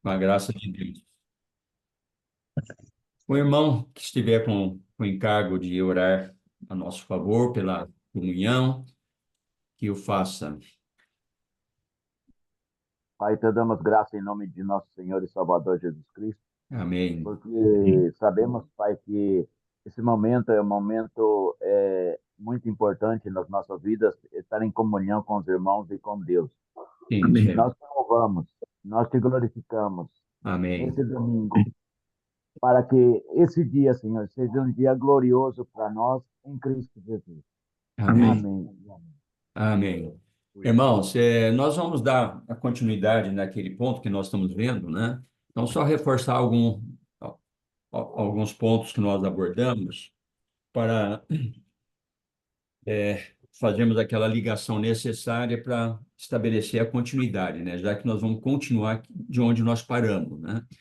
com a graça de Deus. O irmão que estiver com o encargo de orar a nosso favor pela comunhão, que o faça. Pai, te damos graça em nome de nosso Senhor e Salvador Jesus Cristo, Amém. porque sabemos, Pai, que esse momento é um momento muito importante nas nossas vidas, estar em comunhão com os irmãos e com Deus. Sim, Senhor. Nós te louvamos, nós te glorificamos Amém. nesse domingo, para que esse dia, Senhor, seja um dia glorioso para nós em Cristo Jesus. Amém. Amém. Amém. Irmãos, nós vamos dar a continuidade naquele ponto que nós estamos vendo, né? Então, só reforçar alguns pontos que nós abordamos para fazermos aquela ligação necessária para estabelecer a continuidade, né? Já que nós vamos continuar de onde nós paramos, né? O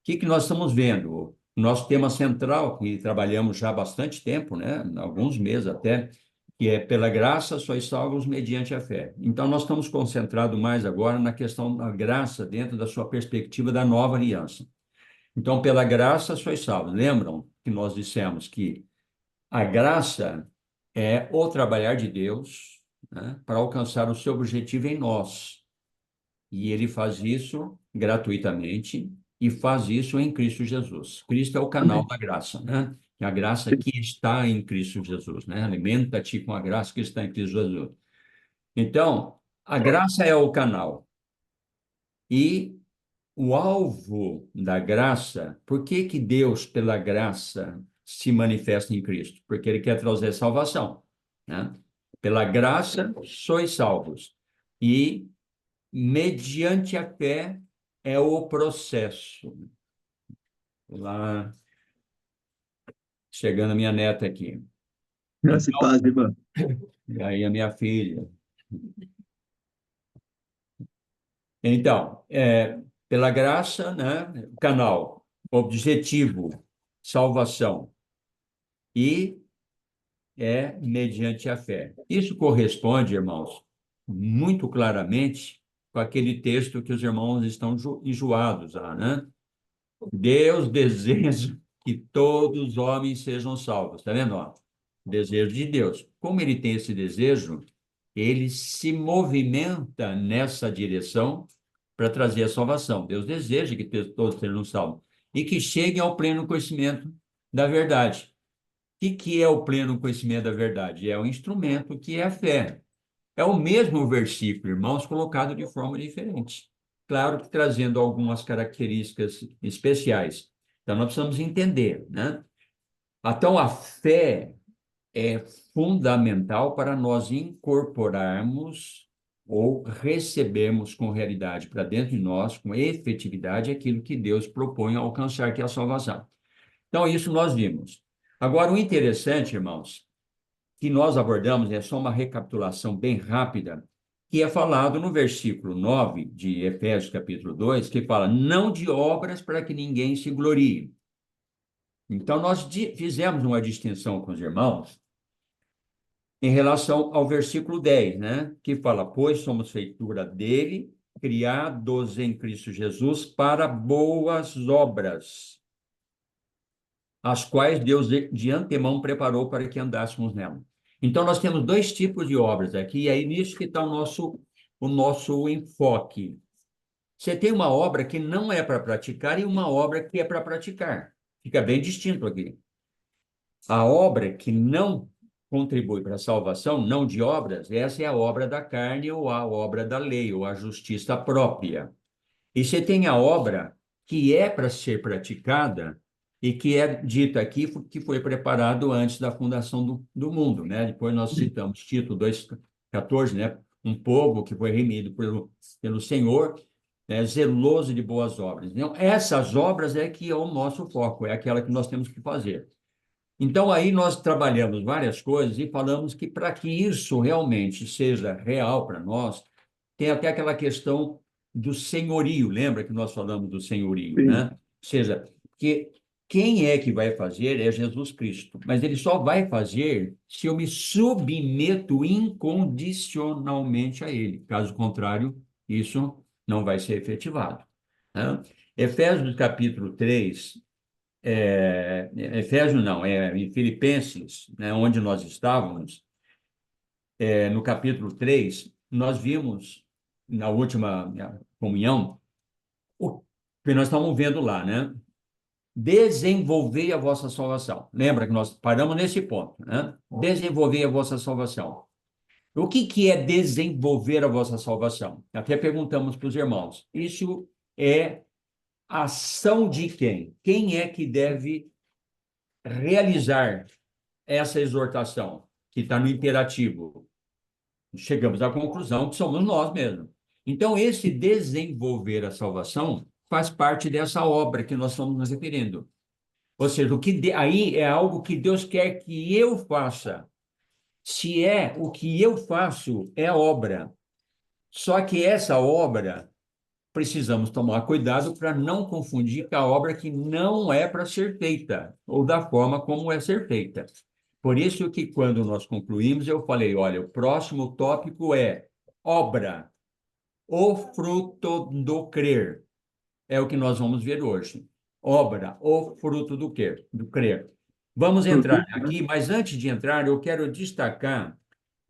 que que nós estamos vendo? O nosso tema central, que trabalhamos já há bastante tempo, né? Alguns meses até, que é pela graça sois salvos mediante a fé. Então, nós estamos concentrados mais agora na questão da graça dentro da sua perspectiva da nova aliança. Então, pela graça sois salvos. Lembram que nós dissemos que a graça é o trabalhar de Deus, né, para alcançar o seu objetivo em nós. E ele faz isso gratuitamente e faz isso em Cristo Jesus. Cristo é o canal da graça, né? É a graça que está em Cristo Jesus, né? Alimenta-te com a graça que está em Cristo Jesus. Então, a graça é o canal. E o alvo da graça, por que que Deus, pela graça, se manifesta em Cristo? Porque ele quer trazer salvação, né? Pela graça sois salvos. E mediante a fé é o processo. Lá, chegando a minha neta aqui. Graça e Então, paz, irmão. e aí a minha filha. Então, pela graça, né? Canal, objetivo, salvação. E é mediante a fé. Isso corresponde, irmãos, muito claramente com aquele texto que os irmãos estão enjoados lá, né? Deus deseja que todos os homens sejam salvos, tá vendo? Ó? Desejo de Deus. Como ele tem esse desejo, ele se movimenta nessa direção para trazer a salvação. Deus deseja que todos sejam salvos e que cheguem ao pleno conhecimento da verdade. Que é o pleno conhecimento da verdade? É o instrumento que é a fé. É o mesmo versículo, irmãos, colocado de forma diferente. Claro que trazendo algumas características especiais. Então, nós precisamos entender, né? Então, a fé é fundamental para nós incorporarmos ou recebermos com realidade para dentro de nós, com efetividade, aquilo que Deus propõe alcançar, que é a salvação. Então, isso nós vimos. Agora, o interessante, irmãos, que nós abordamos, é só uma recapitulação bem rápida, que é falado no versículo 9 de Efésios capítulo 2, que fala, não de obras para que ninguém se glorie. Então, nós fizemos uma distinção com os irmãos em relação ao versículo 10, né? Que fala, pois somos feitura dele, criados em Cristo Jesus para boas obras, as quais Deus de antemão preparou para que andássemos nela. Então, nós temos dois tipos de obras aqui, e é nisso que está o nosso enfoque. Você tem uma obra que não é para praticar e uma obra que é para praticar. Fica bem distinto aqui. A obra que não contribui para a salvação, não de obras, essa é a obra da carne ou a obra da lei, ou a justiça própria. E você tem a obra que é para ser praticada e que é dita aqui que foi preparado antes da fundação do mundo, né? Depois nós citamos Tito 2,14, né? Um povo que foi remido pelo Senhor, né? Zeloso de boas obras. Então, essas obras é que é o nosso foco, é aquela que nós temos que fazer. Então, aí nós trabalhamos várias coisas e falamos que para que isso realmente seja real para nós, tem até aquela questão do senhorio, lembra que nós falamos do senhorio, Sim. né? Ou seja, que quem é que vai fazer é Jesus Cristo, mas ele só vai fazer se eu me submeto incondicionalmente a ele. Caso contrário, isso não vai ser efetivado. né? Efésios capítulo 3, Efésios não, em Filipenses, né, onde nós estávamos, no capítulo 3 nós vimos, na última comunhão, o que nós estamos vendo lá, né? Desenvolvei a vossa salvação. Lembra que nós paramos nesse ponto, né? Desenvolvei a vossa salvação. O que é desenvolver a vossa salvação? Até perguntamos para os irmãos. Isso é ação de quem? Quem é que deve realizar essa exortação, que está no imperativo? Chegamos à conclusão que somos nós mesmos. Então, esse desenvolver a salvação faz parte dessa obra que nós estamos nos referindo. Ou seja, aí é algo que Deus quer que eu faça. Se é o que eu faço, é a obra. Só que essa obra, precisamos tomar cuidado para não confundir com a obra que não é para ser feita, ou da forma como é ser feita. Por isso que quando nós concluímos, eu falei, olha, o próximo tópico é obra, o fruto do crer. É o que nós vamos ver hoje. Obra, o fruto do quê? Do crer. Vamos entrar aqui, mas antes de entrar, eu quero destacar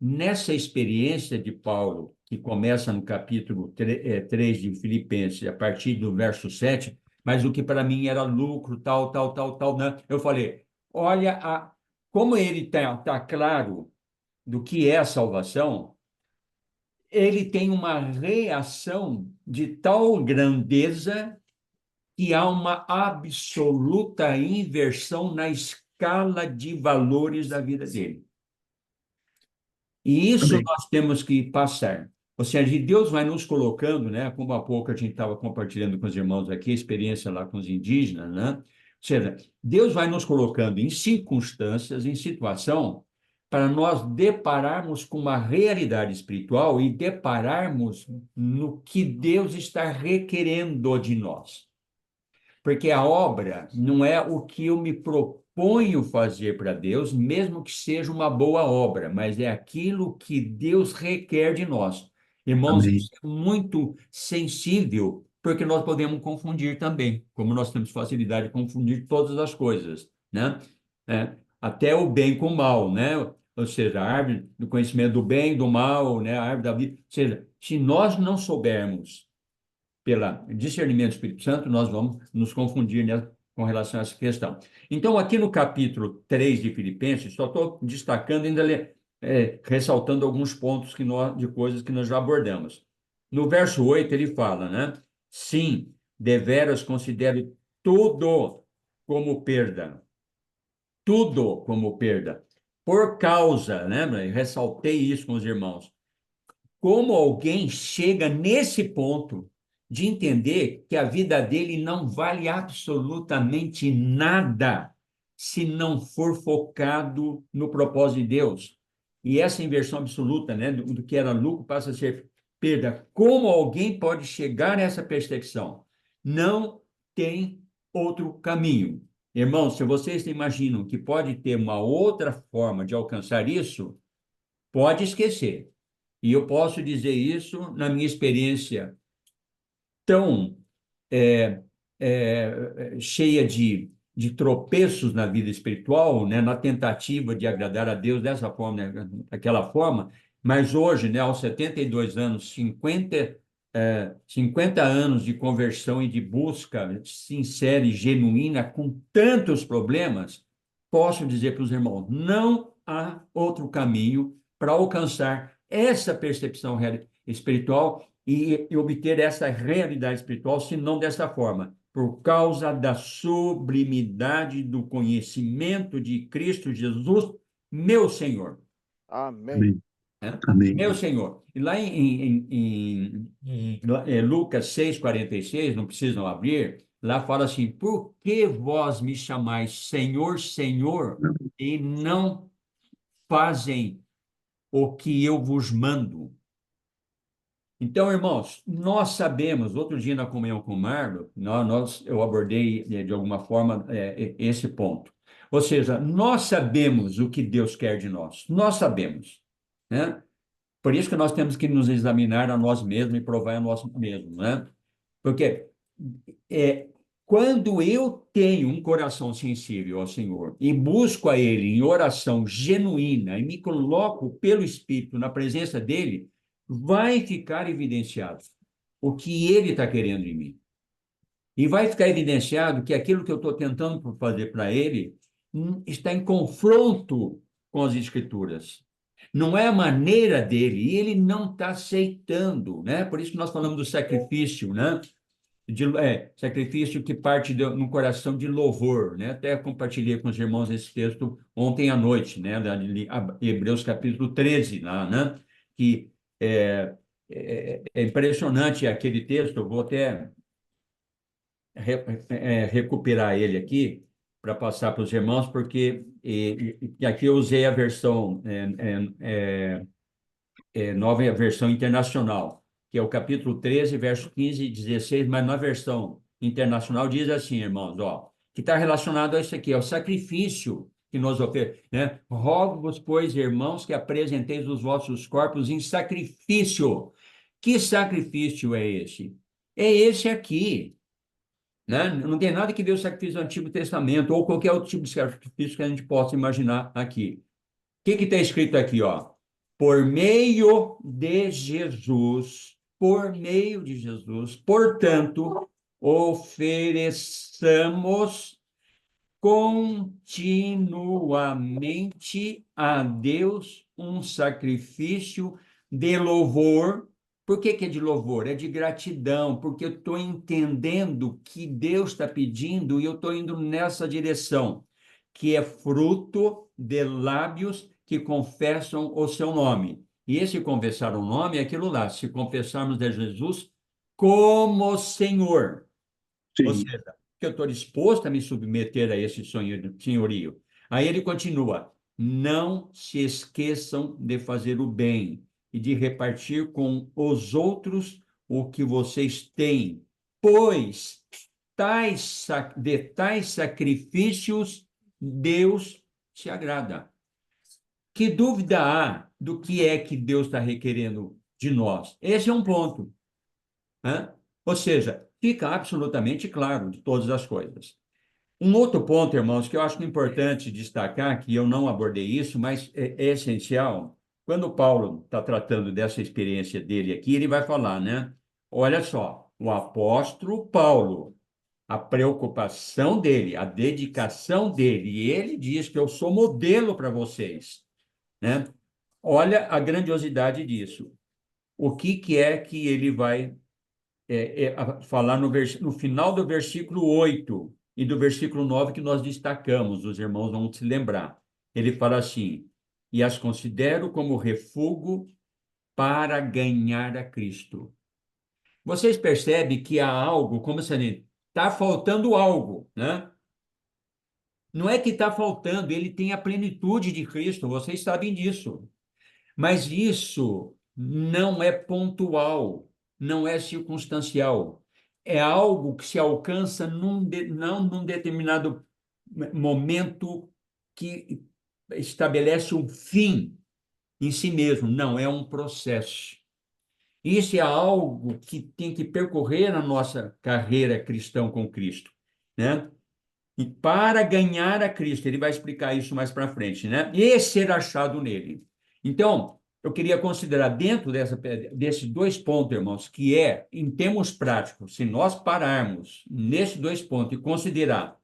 nessa experiência de Paulo, que começa no capítulo 3 de Filipenses, a partir do verso 7, mas o que para mim era lucro, tal, né? Eu falei, olha, como ele tá claro do que é a salvação, ele tem uma reação de tal grandeza que há uma absoluta inversão na escala de valores da vida dele. E isso Amém. nós temos que passar. Ou seja, Deus vai nos colocando, né? Como há pouco a gente estava compartilhando com os irmãos aqui, a experiência lá com os indígenas, né? Ou seja, Deus vai nos colocando em circunstâncias, em situação, para nós depararmos com uma realidade espiritual e depararmos no que Deus está requerendo de nós. Porque a obra não é o que eu me proponho fazer para Deus, mesmo que seja uma boa obra, mas é aquilo que Deus requer de nós. Irmãos, Amém. isso é muito sensível, porque nós podemos confundir também, como nós temos facilidade de confundir todas as coisas, né? Até o bem com o mal, né? Ou seja, a árvore do conhecimento do bem, do mal, né? A árvore da vida. Ou seja, se nós não soubermos pelo discernimento do Espírito Santo, nós vamos nos confundir, né, com relação a essa questão. Então, aqui no capítulo 3 de Filipenses, só estou destacando, ainda ressaltando alguns pontos de coisas que nós já abordamos. No verso 8, ele fala, né? Sim, deveras considero tudo como perda. Tudo como perda. Por causa, lembra? Eu ressaltei isso com os irmãos. Como alguém chega nesse ponto de entender que a vida dele não vale absolutamente nada se não for focado no propósito de Deus. E essa inversão absoluta, né, do que era lucro passa a ser perda. Como alguém pode chegar nessa percepção? Não tem outro caminho. Irmãos, se vocês imaginam que pode ter uma outra forma de alcançar isso, pode esquecer. E eu posso dizer isso na minha experiência tão cheia de tropeços na vida espiritual, né, na tentativa de agradar a Deus dessa forma, né, daquela forma, mas hoje, né, aos 72 anos, 50 anos de conversão e de busca sincera e genuína, com tantos problemas, posso dizer para os irmãos, não há outro caminho para alcançar essa percepção espiritual e obter essa realidade espiritual, se não dessa forma, por causa da sublimidade do conhecimento de Cristo Jesus, meu Senhor. Amém. Amém. Né? Amém. Meu Senhor. E lá em Lucas 6,46, não precisam abrir, lá fala assim, por que vós me chamais Senhor, Senhor, e não fazem o que eu vos mando? Então, irmãos, nós sabemos, outro dia na comunhão com o Marlon, eu abordei de alguma forma esse ponto. Ou seja, nós sabemos o que Deus quer de nós sabemos, né? Por isso que nós temos que nos examinar a nós mesmos e provar a nós mesmos, né? Porque é, quando eu tenho um coração sensível ao Senhor e busco a Ele em oração genuína e me coloco pelo Espírito na presença dEle, vai ficar evidenciado o que Ele está querendo em mim. E vai ficar evidenciado que aquilo que eu estou tentando fazer para Ele está em confronto com as Escrituras. Não é a maneira dele, e ele não está aceitando, né? Por isso que nós falamos do sacrifício, né? Sacrifício que parte no coração de louvor, né? Até compartilhei com os irmãos esse texto ontem à noite, né? Hebreus capítulo 13, lá, né? Que é impressionante aquele texto, eu vou até recuperar ele aqui para passar para os irmãos, porque aqui eu usei a versão nova versão internacional, que é o capítulo 13, verso 15 e 16, mas na versão internacional diz assim, irmãos, ó, que está relacionado a isso aqui, ao sacrifício que nós oferecemos, né? Rogo-vos, pois, irmãos, que apresenteis os vossos corpos em sacrifício. Que sacrifício é esse? É esse aqui, né? Não tem nada que ver o sacrifício do Antigo Testamento ou qualquer outro tipo de sacrifício que a gente possa imaginar aqui. O que está escrito aqui, ó? Por meio de Jesus, portanto, ofereçamos continuamente a Deus um sacrifício de louvor. Por que que é de louvor? É de gratidão, porque eu estou entendendo que Deus está pedindo e eu estou indo nessa direção, que é fruto de lábios que confessam o seu nome. E esse confessar o nome é aquilo lá, se confessarmos a Jesus como Senhor. Ou Sim. seja, que eu estou disposto a me submeter a esse senhorio. Aí ele continua: não se esqueçam de fazer o bem e de repartir com os outros o que vocês têm, pois de tais sacrifícios Deus se agrada. Que dúvida há do que é que Deus está requerendo de nós? Esse é um ponto, né? Ou seja, fica absolutamente claro de todas as coisas. Um outro ponto, irmãos, que eu acho importante destacar, que eu não abordei isso, mas é essencial, quando Paulo está tratando dessa experiência dele aqui, ele vai falar, né? Olha só, o apóstolo Paulo, a preocupação dele, a dedicação dele, e ele diz que eu sou modelo para vocês, né? Olha a grandiosidade disso. O que que é que ele vai falar no final do versículo 8 e do versículo 9 que nós destacamos, os irmãos vão se lembrar. Ele fala assim: e as considero como refúgio para ganhar a Cristo. Vocês percebem que há algo, como se está faltando algo, né? Não é que está faltando, ele tem a plenitude de Cristo, vocês sabem disso. Mas isso não é pontual, não é circunstancial. É algo que se alcança não num determinado momento que estabelece um fim em si mesmo. Não, é um processo. Isso é algo que tem que percorrer na nossa carreira cristã com Cristo, né? E para ganhar a Cristo, ele vai explicar isso mais para frente, né? E ser achado nele. Então, eu queria considerar dentro desses dois pontos, irmãos, que é, em termos práticos, se nós pararmos nesses dois pontos e considerar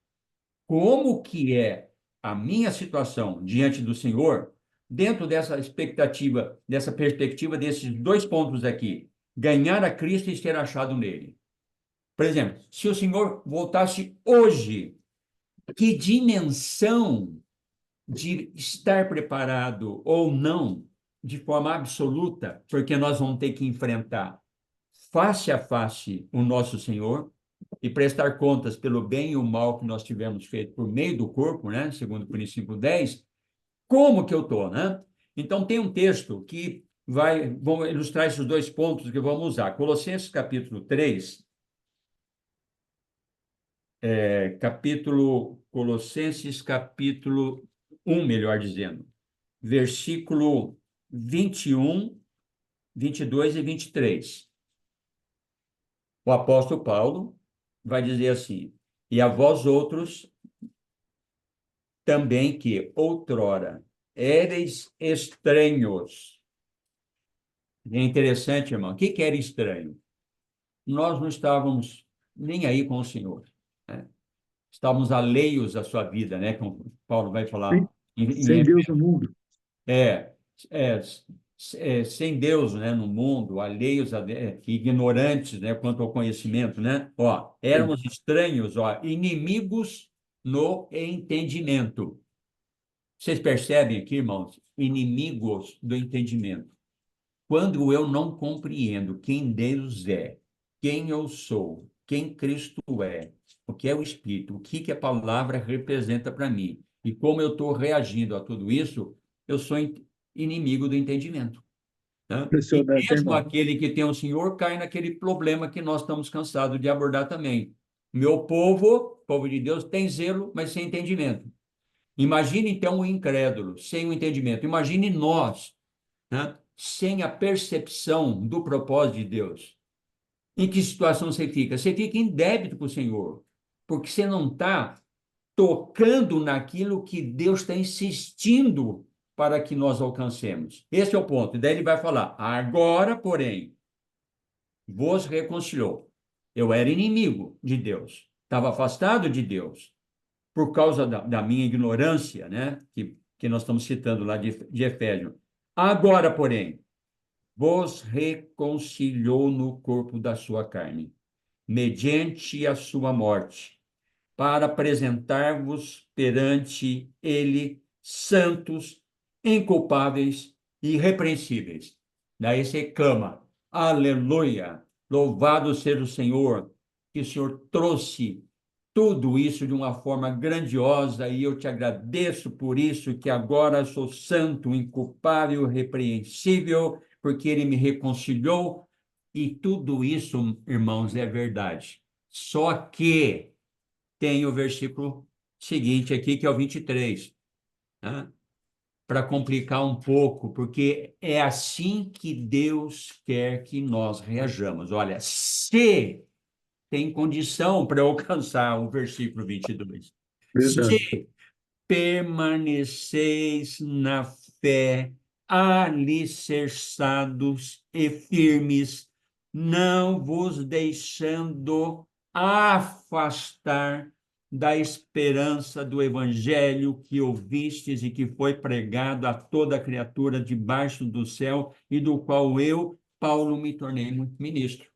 como que é a minha situação diante do Senhor, dentro dessa expectativa, dessa perspectiva desses dois pontos aqui, ganhar a Cristo e ser achado nele. Por exemplo, se o Senhor voltasse hoje, que dimensão de estar preparado ou não, de forma absoluta, porque nós vamos ter que enfrentar face a face o nosso Senhor e prestar contas pelo bem e o mal que nós tivemos feito por meio do corpo, né? Segundo o princípio 10, como que eu estou, né? Então, tem um texto que vamos ilustrar esses dois pontos que vamos usar. Colossenses capítulo 3, Colossenses capítulo 1, melhor dizendo, versículo 21, 22 e 23. O apóstolo Paulo vai dizer assim: e a vós outros também que outrora éreis estranhos. É interessante, irmão. O que que era estranho? Nós não estávamos nem aí com o Senhor, né? Estávamos alheios à sua vida, né? Como Paulo vai Sem, falar sem Deus no mundo. é, é, sem Deus, né, no mundo, alheios, ignorantes, né, quanto ao conhecimento, né? Ó, Sim. éramos estranhos, ó, inimigos no entendimento. Vocês percebem aqui, irmãos? Inimigos do entendimento. Quando eu não compreendo quem Deus é, quem eu sou, quem Cristo é, o que é o Espírito, o que que a palavra representa para mim e como eu estou reagindo a tudo isso, eu sou inimigo do entendimento, né? E Impressionante, hein, mesmo irmão? aquele que tem o Senhor cai naquele problema que nós estamos cansados de abordar também. Meu povo, povo de Deus, tem zelo, mas sem entendimento. Imagine então o incrédulo, sem o entendimento. Imagine nós, né, sem a percepção do propósito de Deus. Em que situação você fica? Você fica em débito com o Senhor, porque você não está tocando naquilo que Deus está insistindo para que nós alcancemos. Esse é o ponto. E daí ele vai falar: agora, porém, vos reconciliou. Eu era inimigo de Deus, estava afastado de Deus, por causa da minha ignorância, né? Que nós estamos citando lá de Efésios. Agora, porém, vos reconciliou no corpo da sua carne, mediante a sua morte, para apresentar-vos perante ele santos, inculpáveis e irrepreensíveis. Daí você clama: aleluia, louvado seja o Senhor, que o Senhor trouxe tudo isso de uma forma grandiosa e eu te agradeço por isso, que agora sou santo, inculpável, repreensível, porque ele me reconciliou. E tudo isso, irmãos, é verdade. Só que tem o versículo seguinte aqui, que é o 23, né? Para complicar um pouco, porque é assim que Deus quer que nós reajamos. Olha, se tem condição para alcançar o versículo 22. Verdade. Se permaneceis na fé, alicerçados e firmes, não vos deixando afastar da esperança do evangelho que ouvistes e que foi pregado a toda criatura debaixo do céu e do qual eu, Paulo, me tornei ministro.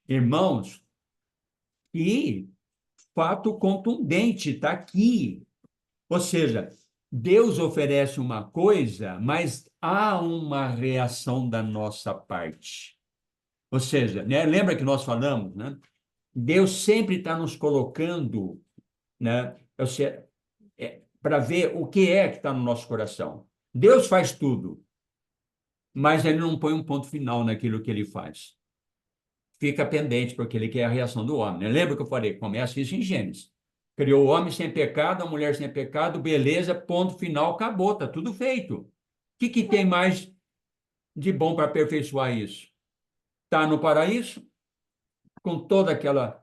Irmãos, e fato contundente está aqui. Ou seja, Deus oferece uma coisa, mas há uma reação da nossa parte. Ou seja, né, lembra que nós falamos, né? Deus sempre está nos colocando, né, para ver o que é que está no nosso coração. Deus faz tudo, mas ele não põe um ponto final naquilo que ele faz. Fica pendente, porque ele quer a reação do homem, né? Lembra que eu falei? Começa isso em Gênesis. Criou o homem sem pecado, a mulher sem pecado, beleza, ponto final, acabou, está tudo feito. O que tem mais de bom para aperfeiçoar isso? Está no paraíso, com toda aquela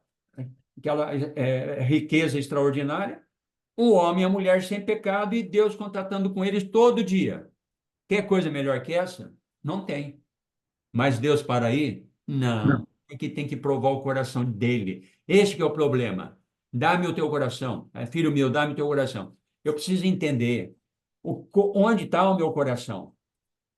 riqueza extraordinária, o homem e a mulher sem pecado e Deus contatando com eles todo dia. Quer coisa melhor que essa? Não tem. Mas Deus para aí? Não. Não. Porque tem que provar o coração dele. Esse que é o problema. Dá-me o teu coração. Filho meu, dá-me o teu coração. Eu preciso entender onde está o meu coração.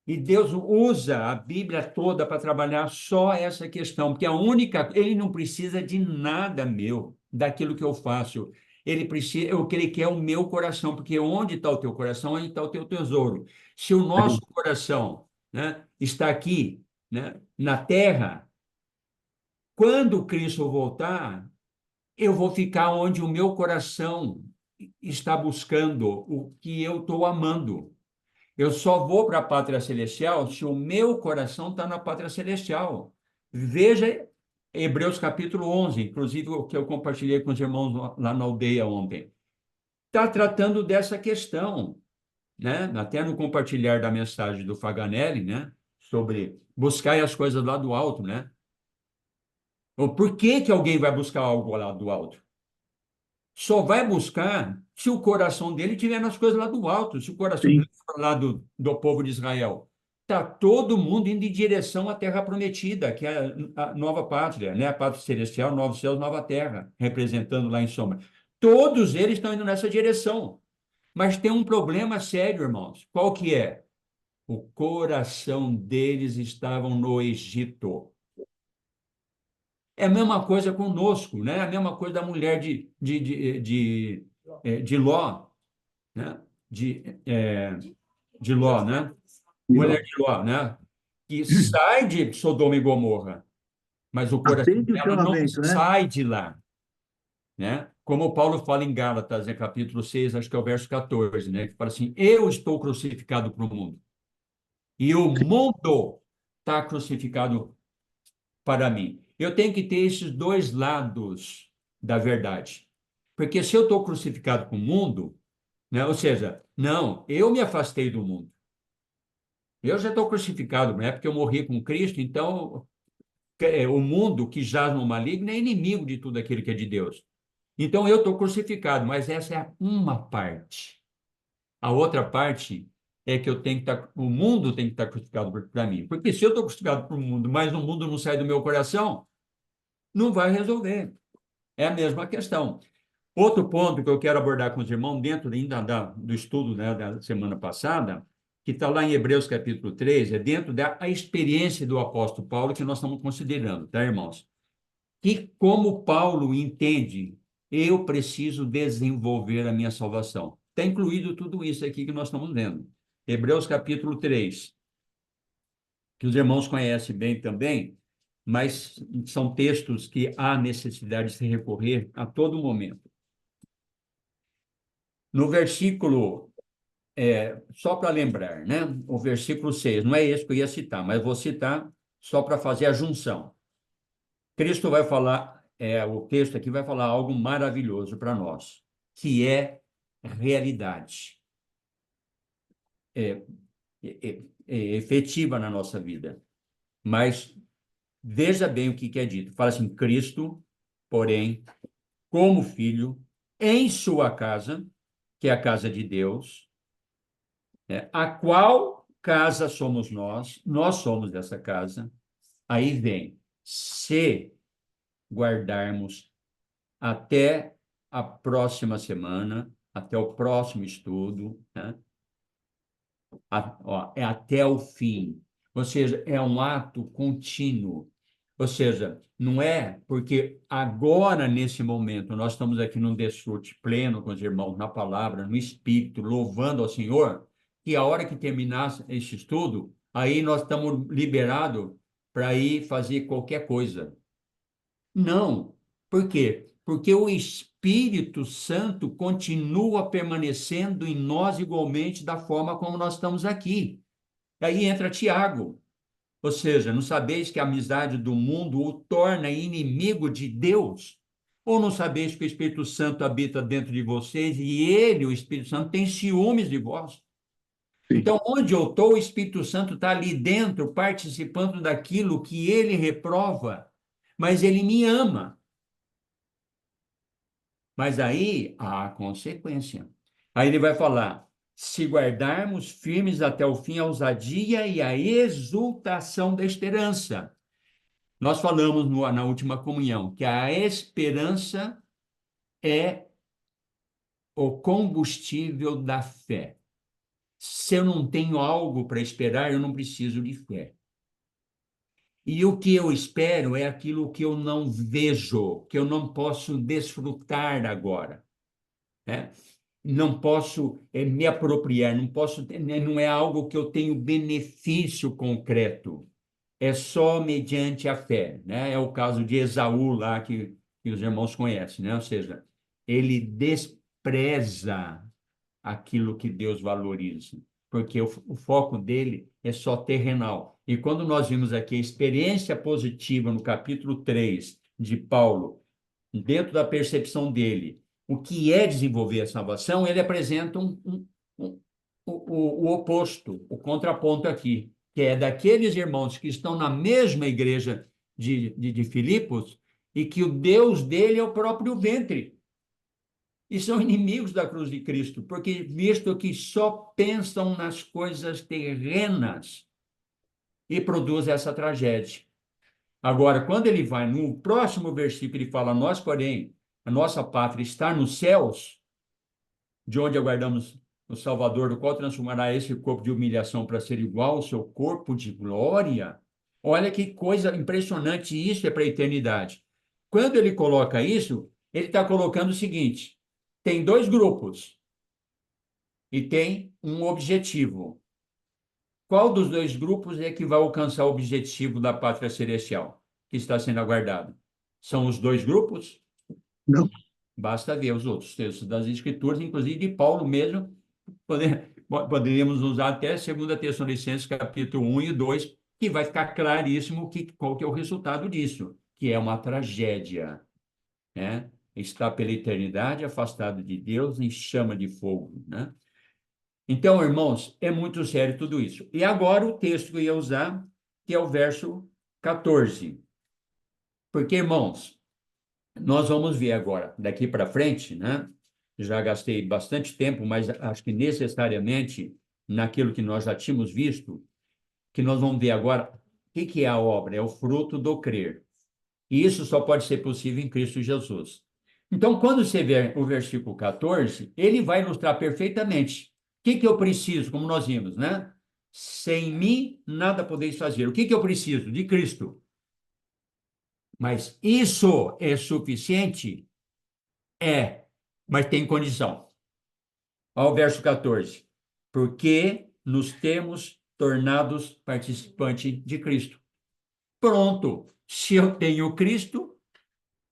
E Deus usa a Bíblia toda para trabalhar só essa questão, porque a única, ele não precisa de nada meu, daquilo que eu faço. Ele precisa, o que ele quer é o meu coração, porque onde está o teu coração, onde está o teu tesouro. Se o nosso coração, né, está aqui, né, na terra, quando Cristo voltar, eu vou ficar onde o meu coração está buscando, o que eu estou amando. Eu só vou para a pátria celestial se o meu coração está na pátria celestial. Veja Hebreus capítulo 11, inclusive o que eu compartilhei com os irmãos lá na aldeia ontem. Está tratando dessa questão, né? Até no compartilhar da mensagem do Faganelli, né? Sobre buscar as coisas lá do alto, né? Ou por que que alguém vai buscar algo lá do alto? Só vai buscar se o coração dele estiver nas coisas lá do alto, se o coração Sim. dele for lá do povo de Israel. Está todo mundo indo em direção à terra prometida, que é a nova pátria, né? A pátria celestial, novos céus, nova terra, representando lá em sombra. Todos eles estão indo nessa direção. Mas tem um problema sério, irmãos. Qual que é? O coração deles estava no Egito. É a mesma coisa conosco, né? A mesma coisa da mulher de Ló, né? De Ló, né? Mulher de Ló, né? Que sai de Sodoma e Gomorra, mas o coração Atende o dela não chamamento, né? sai de lá, né? Como Paulo fala em Gálatas, no capítulo 6, acho que é o verso 14, né? Que fala assim: eu estou crucificado para o mundo, e o mundo está crucificado para mim. Eu tenho que ter esses dois lados da verdade. Porque se eu estou crucificado com o mundo, né? Ou seja, não, eu me afastei do mundo. Eu já estou crucificado, não é porque eu morri com Cristo, então o mundo que jaz no maligno é inimigo de tudo aquilo que é de Deus. Então eu estou crucificado, mas essa é uma parte. A outra parte é que eu tenho que estar, o mundo tem que estar crucificado para mim. Porque se eu estou crucificado para o mundo, mas o mundo não sai do meu coração, não vai resolver. É a mesma questão. Outro ponto que eu quero abordar com os irmãos, dentro ainda do estudo, né, da semana passada, que está lá em Hebreus capítulo 3, é dentro da experiência do apóstolo Paulo que nós estamos considerando, tá, irmãos? Que como Paulo entende, eu preciso desenvolver a minha salvação. Está incluído tudo isso aqui que nós estamos vendo. Hebreus capítulo 3, que os irmãos conhecem bem também, mas são textos que há necessidade de se recorrer a todo momento. No versículo, só para lembrar, né? O versículo 6, não é esse que eu ia citar, mas vou citar só para fazer a junção. Cristo vai falar, o texto aqui vai falar algo maravilhoso para nós, que é realidade, é, efetiva na nossa vida. Mas veja bem o que, que é dito. Fala assim, Cristo, porém, como filho, em sua casa, que é a casa de Deus, né? A qual casa somos nós somos dessa casa. Aí vem, se guardarmos até a próxima semana, até o próximo estudo, né? É até o fim. Ou seja, é um ato contínuo. Ou seja, não é porque agora, nesse momento, nós estamos aqui num desfrute pleno com os irmãos, na palavra, no espírito, louvando ao Senhor, que a hora que terminar esse estudo, aí nós estamos liberados para ir fazer qualquer coisa. Não. Por quê? Porque o Espírito Santo continua permanecendo em nós igualmente da forma como nós estamos aqui. Aí entra Tiago. Ou seja, não sabeis que a amizade do mundo o torna inimigo de Deus? Ou não sabeis que o Espírito Santo habita dentro de vocês e ele, o Espírito Santo, tem ciúmes de vós? Sim. Então, onde eu estou, o Espírito Santo está ali dentro, participando daquilo que ele reprova, mas ele me ama. Mas aí há a consequência. Aí ele vai falar: se guardarmos firmes até o fim a ousadia e a exultação da esperança. Nós falamos na última comunhão que a esperança é o combustível da fé. Se eu não tenho algo para esperar, eu não preciso de fé. E o que eu espero é aquilo que eu não vejo, que eu não posso desfrutar agora, né? Não posso me apropriar, não posso, não é algo que eu tenho benefício concreto, é só mediante a fé, né? É o caso de Esaú lá que os irmãos conhecem, né? Ou seja, ele despreza aquilo que Deus valoriza, porque o foco dele é só terrenal. E quando nós vimos aqui a experiência positiva no capítulo 3 de Paulo, dentro da percepção dele, o que é desenvolver a salvação, ele apresenta o oposto, o contraponto aqui, que é daqueles irmãos que estão na mesma igreja de Filipos, e que o Deus dele é o próprio ventre. E são inimigos da cruz de Cristo, porque visto que só pensam nas coisas terrenas e produz essa tragédia. Agora, quando ele vai no próximo versículo, ele fala: nós, porém, a nossa pátria está nos céus, de onde aguardamos o Salvador, do qual transformará esse corpo de humilhação para ser igual ao seu corpo de glória. Olha que coisa impressionante, isso é para a eternidade. Quando ele coloca isso, ele está colocando o seguinte: tem dois grupos e tem um objetivo. Qual dos dois grupos é que vai alcançar o objetivo da pátria celestial que está sendo aguardado? São os dois grupos? Não. Basta ver os outros textos das Escrituras, inclusive de Paulo mesmo. Poderíamos usar até 2 Tessalonicenses, capítulo 1 e 2, que vai ficar claríssimo qual que é o resultado disso, que é uma tragédia, né? Está pela eternidade afastado de Deus em chama de fogo, né? Então, irmãos, é muito sério tudo isso. E agora o texto que eu ia usar, que é o verso 14. Porque, irmãos, nós vamos ver agora, daqui para frente, né? Já gastei bastante tempo, mas acho que necessariamente naquilo que nós já tínhamos visto, que nós vamos ver agora, o que é a obra? É o fruto do crer. E isso só pode ser possível em Cristo Jesus. Então, quando você ver o versículo 14, ele vai ilustrar perfeitamente o que eu preciso, como nós vimos, né? Sem mim, nada podeis fazer. O que eu preciso? De Cristo. Mas isso é suficiente? É, mas tem condição. Ao verso 14. Porque nos temos tornados participantes de Cristo. Pronto. Se eu tenho Cristo,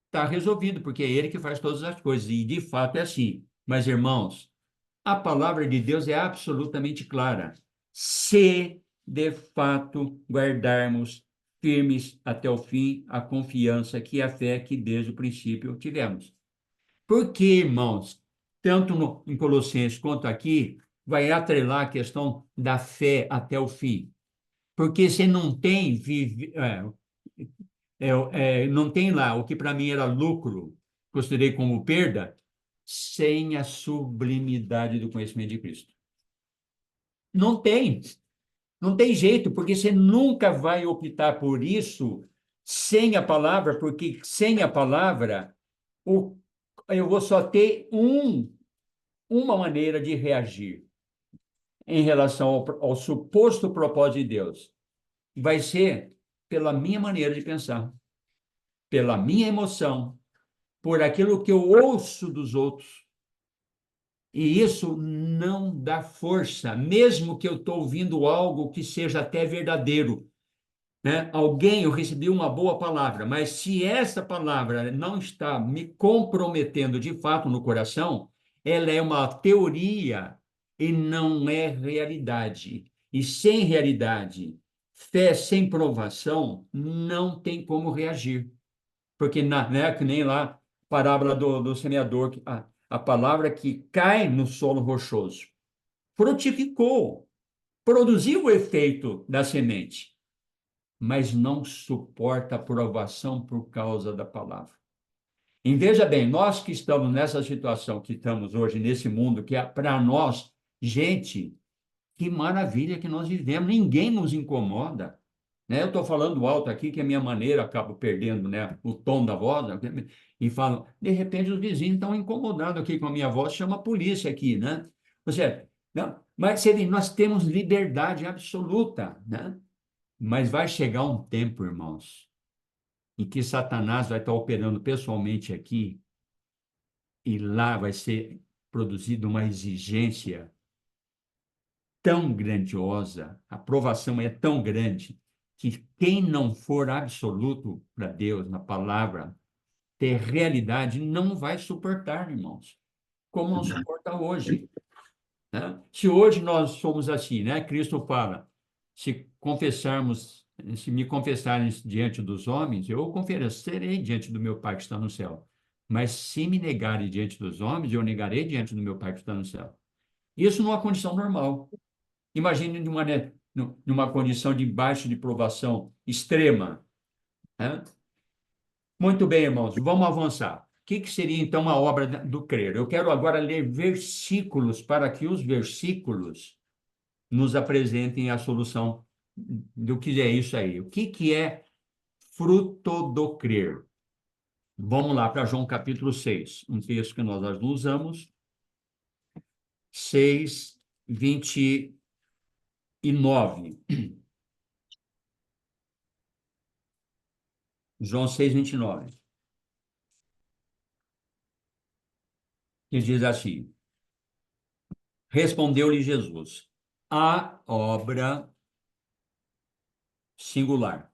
está resolvido, porque é ele que faz todas as coisas. E, de fato, é assim. Mas, irmãos, a palavra de Deus é absolutamente clara. Se, de fato, guardarmos firmes até o fim a confiança que a fé que desde o princípio tivemos. Porque, irmãos, tanto em Colossenses quanto aqui, vai atrelar a questão da fé até o fim. Porque se não tem, não tem lá o que para mim era lucro, considerei como perda, sem a sublimidade do conhecimento de Cristo. Não tem. Não tem jeito, porque você nunca vai optar por isso sem a palavra, porque sem a palavra eu vou só ter uma maneira de reagir em relação ao suposto propósito de Deus. Vai ser pela minha maneira de pensar, pela minha emoção, por aquilo que eu ouço dos outros. E isso não dá força, mesmo que eu estou ouvindo algo que seja até verdadeiro, né? Eu recebi uma boa palavra, mas se essa palavra não está me comprometendo de fato no coração, ela é uma teoria e não é realidade. E sem realidade, fé sem provação, não tem como reagir. Porque, né, que nem lá, a parábola do semeador, a palavra que cai no solo rochoso, frutificou, produziu o efeito da semente, mas não suporta a provação por causa da palavra. E veja bem, nós que estamos nessa situação que estamos hoje, nesse mundo, que é para nós, gente, que maravilha que nós vivemos, ninguém nos incomoda. Né? Eu estou falando alto aqui, que a minha maneira, acabo perdendo, né, o tom da voz, e falo, de repente os vizinhos estão incomodados aqui com a minha voz, chama a polícia aqui, né? Ou seja, não, mas nós temos liberdade absoluta, né? Mas vai chegar um tempo, irmãos, em que Satanás vai estar operando pessoalmente aqui e lá vai ser produzida uma exigência tão grandiosa, a provação é tão grande, que quem não for absoluto para Deus na palavra, ter realidade, não vai suportar, irmãos, como não suporta hoje. Né? Se hoje nós somos assim, né? Cristo fala, se me confessarem diante dos homens, eu confessarei diante do meu Pai que está no céu. Mas se me negarem diante dos homens, eu negarei diante do meu Pai que está no céu. Isso numa condição normal. Imagine numa condição de baixa de provação extrema, né? Muito bem, irmãos, vamos avançar. O que seria então a obra do crer? Eu quero agora ler versículos para que os versículos nos apresentem a solução do que é isso aí. O que é fruto do crer? Vamos lá para João capítulo 6, um texto que nós usamos, 6:29. João 6:29. Que diz assim: Respondeu-lhe Jesus, a obra singular.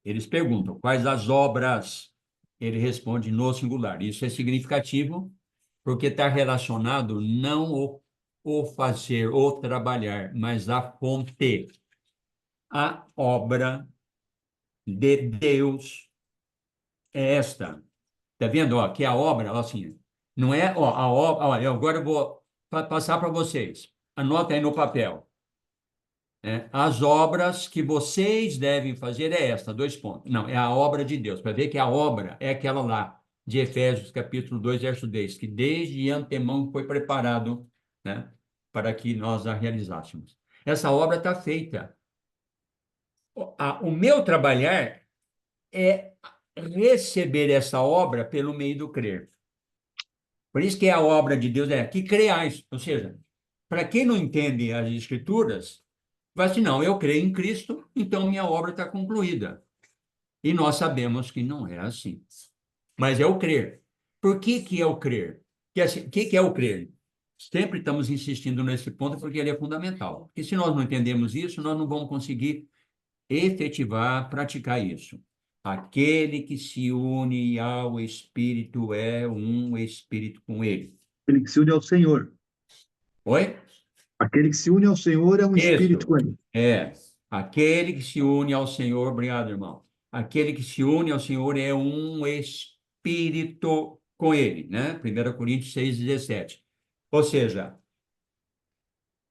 Eles perguntam, quais as obras? Ele responde no singular. Isso é significativo, porque está relacionado não o fazer, o trabalhar, mas a fonte, a obra de Deus é esta. Está vendo? Ó, que a obra, ó, assim, não é, ó, a obra, ó, agora eu vou passar para vocês. Anota aí no papel. As obras que vocês devem fazer é esta, 2 pontos. Não, é a obra de Deus. Para ver que a obra é aquela lá, de Efésios, capítulo 2, verso 10, que desde antemão foi preparado, né, para que nós a realizássemos. Essa obra está feita. O meu trabalhar é receber essa obra pelo meio do crer. Por isso que a obra de Deus é que creais, ou seja, para quem não entende as Escrituras, vai assim, não, eu creio em Cristo, então minha obra está concluída. E nós sabemos que não é assim. Mas é o crer. Por que é o crer? Que é o crer? Sempre estamos insistindo nesse ponto porque ele é fundamental. Porque se nós não entendemos isso, nós não vamos conseguir efetivar, praticar isso. Aquele que se une ao Espírito é um Espírito com ele. Aquele que se une ao Senhor. Oi? Aquele que se une ao Senhor é um espírito Isso. com ele. É. Aquele que se une ao Senhor, obrigado, irmão. Aquele que se une ao Senhor é um Espírito com ele, né? 1 Coríntios 6:17. Ou seja,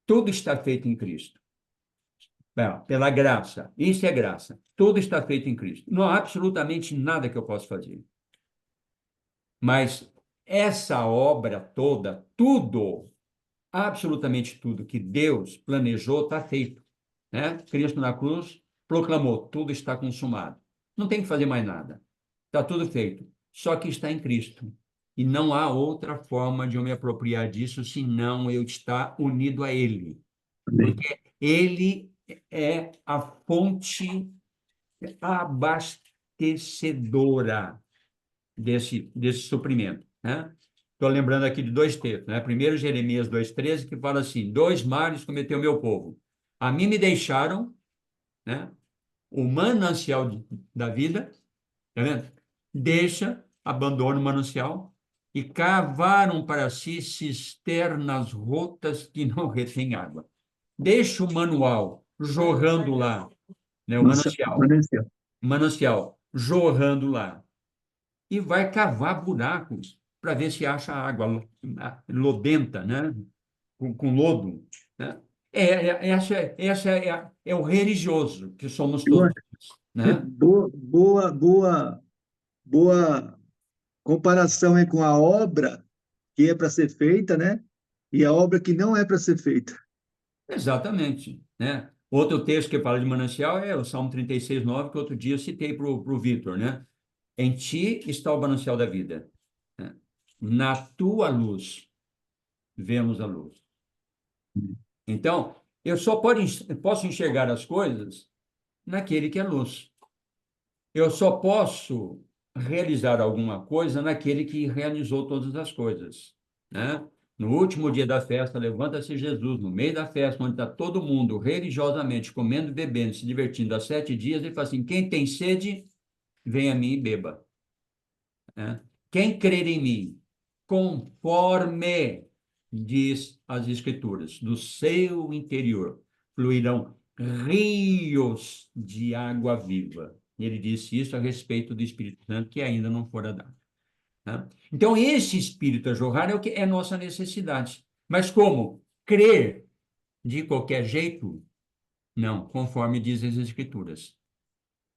tudo está feito em Cristo. Pela graça. Isso é graça. Tudo está feito em Cristo. Não há absolutamente nada que eu possa fazer. Mas essa obra toda, tudo, absolutamente tudo que Deus planejou está feito, né? Cristo na cruz proclamou, tudo está consumado. Não tem que fazer mais nada. Está tudo feito. Só que está em Cristo. E não há outra forma de eu me apropriar disso senão eu estar unido a Ele. Amém. Porque Ele é a fonte abastecedora desse suprimento, né? Estou lembrando aqui de 2 textos, né? Primeiro, Jeremias 2:13, que fala assim: 2 males cometeu meu povo. A mim me deixaram, né, o manancial da vida, tá vendo? Abandona o manancial e cavaram para si cisternas rotas que não retêm água. Deixa o manual jorrando lá, né, o manancial jorrando lá e vai cavar buracos para ver se acha água lodenta, né? Com lodo, né? Essa é o religioso que somos Eu todos, acho que né? boa comparação aí com a obra que é para ser feita, né? E a obra que não é para ser feita. Exatamente, né? Outro texto que fala de manancial é o Salmo 36:9, que outro dia eu citei para o Vitor, né? Em ti está o manancial da vida, né? Na tua luz vemos a luz. Então, eu só posso enxergar as coisas naquele que é luz. Eu só posso realizar alguma coisa naquele que realizou todas as coisas, né? No último dia da festa, levanta-se Jesus, no meio da festa, onde está todo mundo religiosamente comendo, bebendo, se divertindo há 7 dias, ele fala assim: quem tem sede, venha a mim e beba, né? Quem crer em mim, conforme diz as Escrituras, do seu interior fluirão rios de água viva. Ele disse isso a respeito do Espírito Santo, que ainda não fora dado, né? Então, esse Espírito a jorrar é o que é nossa necessidade. Mas como? Crer de qualquer jeito? Não, conforme dizem as Escrituras.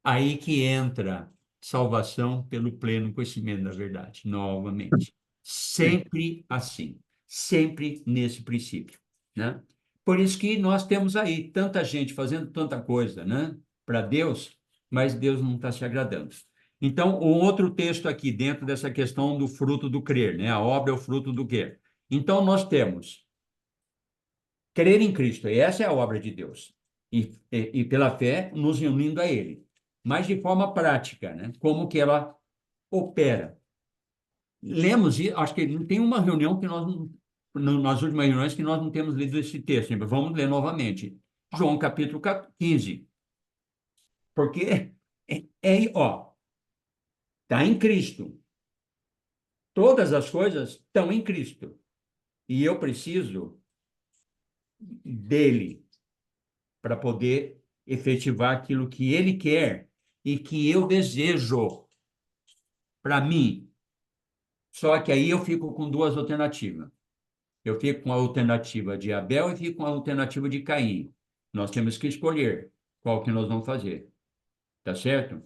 Aí que entra salvação pelo pleno conhecimento da verdade, novamente. Sempre assim, sempre nesse princípio, né? Por isso que nós temos aí tanta gente fazendo tanta coisa, né, para Deus, mas Deus não está se agradando. Então, um outro texto aqui dentro dessa questão do fruto do crer, né? A obra é o fruto do quê? Então, nós temos crer em Cristo, e essa é a obra de Deus, e pela fé nos unindo a Ele, mas de forma prática, né? Como que ela opera. Lemos, e acho que não tem uma reunião que nós, nas últimas reuniões, que nós não temos lido esse texto. Vamos ler novamente. João capítulo 15. Porque, ó, está em Cristo. Todas as coisas estão em Cristo. E eu preciso dele para poder efetivar aquilo que ele quer e que eu desejo para mim. Só que aí eu fico com duas alternativas. Eu fico com a alternativa de Abel e fico com a alternativa de Caim. Nós temos que escolher qual que nós vamos fazer. Tá certo?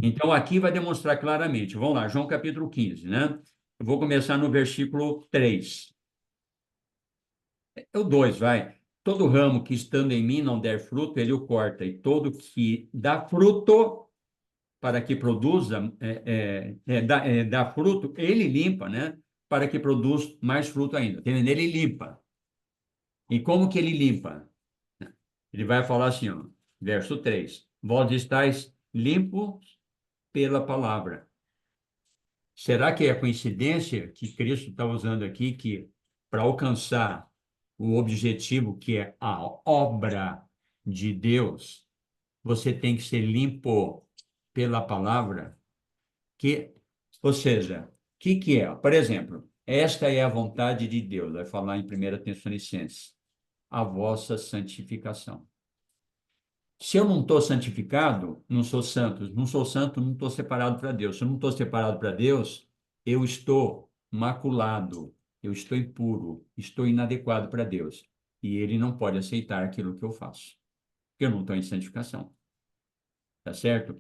Então, aqui vai demonstrar claramente. Vamos lá, João capítulo 15, né? Eu vou começar no versículo 3. É o 2, vai. Todo ramo que estando em mim não der fruto, ele o corta. E todo que dá fruto, para que produza, dá fruto, ele limpa, né? Para que produza mais fruto ainda. Entendeu? Ele limpa. E como que ele limpa? Ele vai falar assim, ó, verso 3. Vós estáis limpos pela palavra. Será que é coincidência que Cristo está usando aqui que para alcançar o objetivo que é a obra de Deus, você tem que ser limpo pela palavra? Que, ou seja, o que é? Por exemplo, esta é a vontade de Deus, vai falar em 1 Tessalonicenses, a vossa santificação. Se eu não estou santificado, não sou santo. Não sou santo, não estou separado para Deus. Se eu não estou separado para Deus, eu estou maculado, eu estou impuro, estou inadequado para Deus. E Ele não pode aceitar aquilo que eu faço, porque eu não estou em santificação. Tá certo?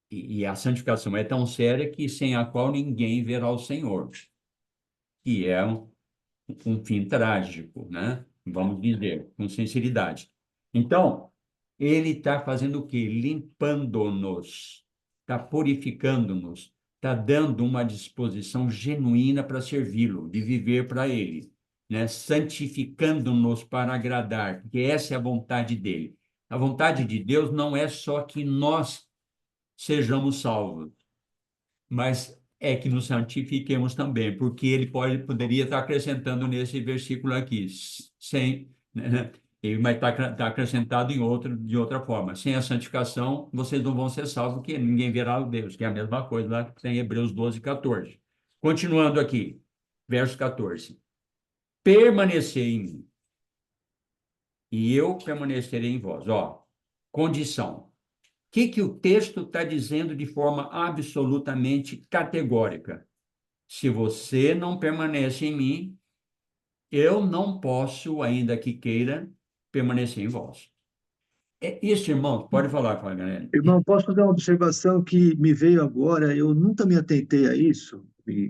E a santificação é tão séria que sem a qual ninguém verá o Senhor. E é um fim trágico, né? Vamos dizer, com sinceridade. Então, ele está fazendo o quê? Limpando-nos, está purificando-nos, está dando uma disposição genuína para servi-lo, de viver para ele, né? Santificando-nos para agradar, porque essa é a vontade dele. A vontade de Deus não é só que nós sejamos salvos, mas é que nos santifiquemos também, porque ele poderia estar acrescentando nesse versículo aqui, sem, né? Mas está acrescentado de outra forma. Sem a santificação, vocês não vão ser salvos, porque ninguém verá o Deus, que é a mesma coisa lá que tem em Hebreus 12, 14. Continuando aqui, verso 14. Permanecer em mim, e eu permanecerei em vós. Ó, condição. Que o texto está dizendo de forma absolutamente categórica? Se você não permanece em mim, eu não posso, ainda que queira, permanecer em vós. Isso, irmão, pode falar com a galera. Irmão, posso fazer uma observação que me veio agora? Eu nunca me atentei a isso. E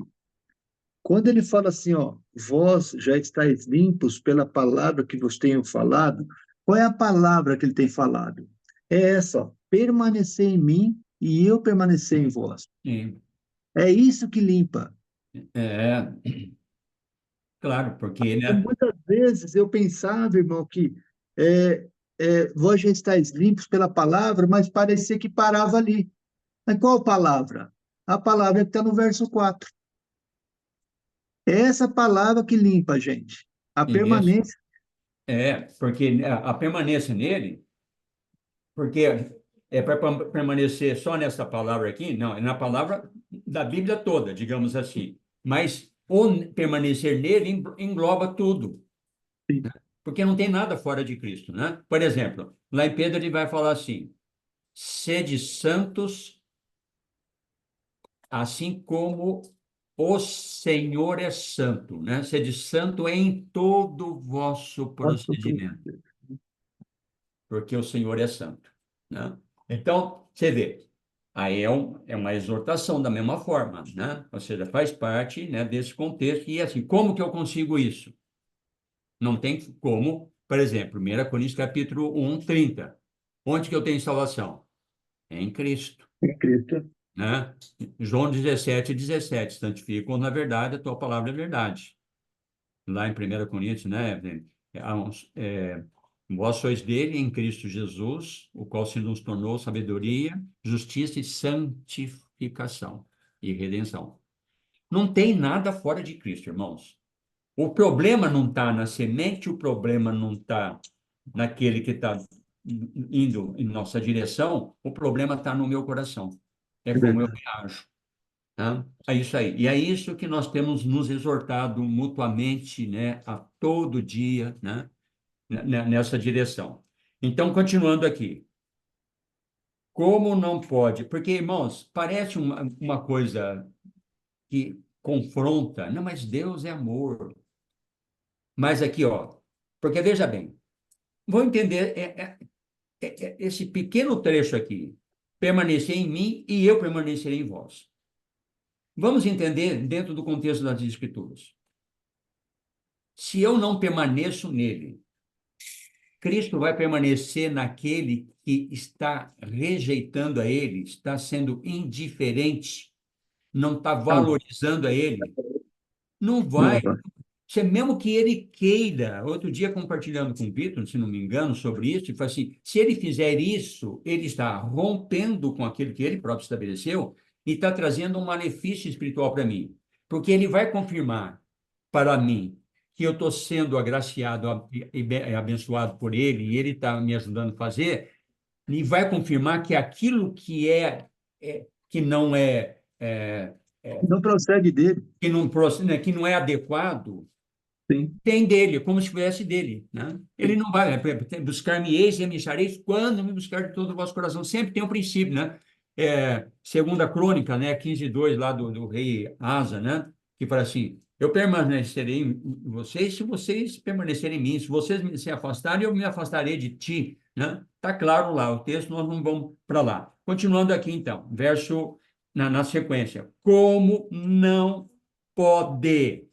quando ele fala assim, ó, vós já estáis limpos pela palavra que vos tenho falado, qual é a palavra que ele tem falado? É essa, ó, permanecer em mim e eu permanecer em vós. Sim. É isso que limpa. É, claro, porque, E né? muitas vezes eu pensava, irmão, que é, vós já estáis limpos pela palavra, mas parecia que parava ali. Mas qual palavra? A palavra que está no verso 4. É essa palavra que limpa a gente. A Isso. permanência. Porque a permanência nele, porque é para permanecer só nessa palavra aqui? Não, é na palavra da Bíblia toda, digamos assim. Mas o permanecer nele engloba tudo, porque não tem nada fora de Cristo, né? Por exemplo, lá em Pedro ele vai falar assim: sede santos, assim como o Senhor é santo, né? Sede santo em todo o vosso procedimento, porque o Senhor é santo, né? Então, você vê. Aí é uma exortação da mesma forma, né? Ou seja, faz parte, né, desse contexto. E assim, como que eu consigo isso? Não tem como, por exemplo, 1 Coríntios capítulo 1, 30. Onde que eu tenho salvação? É em Cristo, Em Cristo. né? João 17, 17. Santificam na verdade, a tua palavra é verdade. Lá em 1 Coríntios, né? Vós sois dele em Cristo Jesus, o qual se nos tornou sabedoria, justiça e santificação e redenção. Não tem nada fora de Cristo, irmãos. O problema não está na semente, o problema não está naquele que está indo em nossa direção, o problema está no meu coração. É É como eu verdade. reajo. Tá? É isso aí. E é isso que nós temos nos exortado mutuamente, né, a todo dia, né, nessa direção. Então, continuando aqui. Como não pode? Porque, irmãos, parece uma coisa que confronta. Não, mas Deus é amor. Mas aqui, ó, porque veja bem, vou entender esse pequeno trecho aqui. Permanecer em mim e eu permanecerei em vós. Vamos entender dentro do contexto das Escrituras. Se eu não permaneço nele, Cristo vai permanecer naquele que está rejeitando a ele, está sendo indiferente, não está Não, valorizando a ele. Não vai. não vai. Se mesmo que ele queira, outro dia compartilhando com o Vitor, se não me engano, sobre isso, ele fala assim, se ele fizer isso, ele está rompendo com aquilo que ele próprio estabeleceu e está trazendo um malefício espiritual para mim. Porque ele vai confirmar para mim que eu estou sendo agraciado e abençoado por ele e ele está me ajudando a fazer, e vai confirmar que aquilo que que não é Não procede dele. que não é adequado, Sim. tem dele, como se fosse dele, né? Ele não vai buscar-me-eis e me achareis quando me buscar de todo o vosso coração. Sempre tem um princípio, né? Segunda Crônica, né? 15:2 lá do rei Asa, né? Que fala assim: eu permanecerei em vocês se vocês permanecerem em mim. Se vocês se afastarem, eu me afastarei de ti, né? Tá claro lá o texto, nós não vamos para lá. Continuando aqui, então, verso na sequência. Como não pode.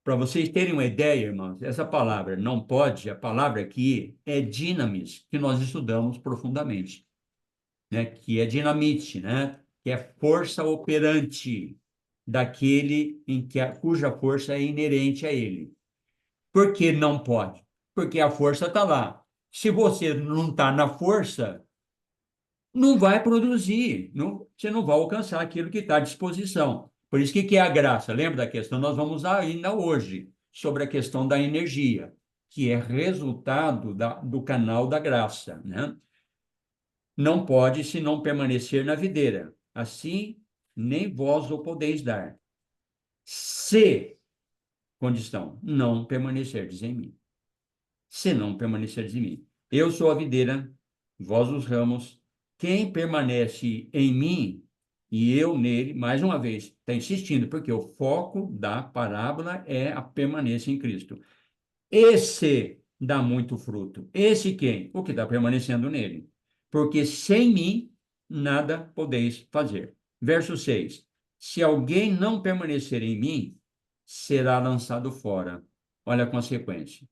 Para vocês terem uma ideia, irmãos, essa palavra não pode, a palavra aqui é dinamis, que nós estudamos profundamente, né? Que é dinamite, né? Que é força operante daquele cuja força é inerente a ele. Por que não pode? Porque a força está lá. Se você não está na força, não vai produzir, você não vai alcançar aquilo que está à disposição. Por isso, que é a graça? Lembra da questão? Nós vamos usar ainda hoje, sobre a questão da energia, que é resultado do canal da graça, né? Não pode se não permanecer na videira. Assim, nem vós o podeis dar. Se, condição, não permanecerdes em mim. Se não permanecerdes em mim. Eu sou a videira, vós os ramos. Quem permanece em mim e eu nele, mais uma vez, está insistindo, porque o foco da parábola é a permanência em Cristo. Esse dá muito fruto. Esse quem? O que está permanecendo nele. Porque sem mim, nada podeis fazer. Verso 6. Se alguém não permanecer em mim, será lançado fora. Olha a consequência,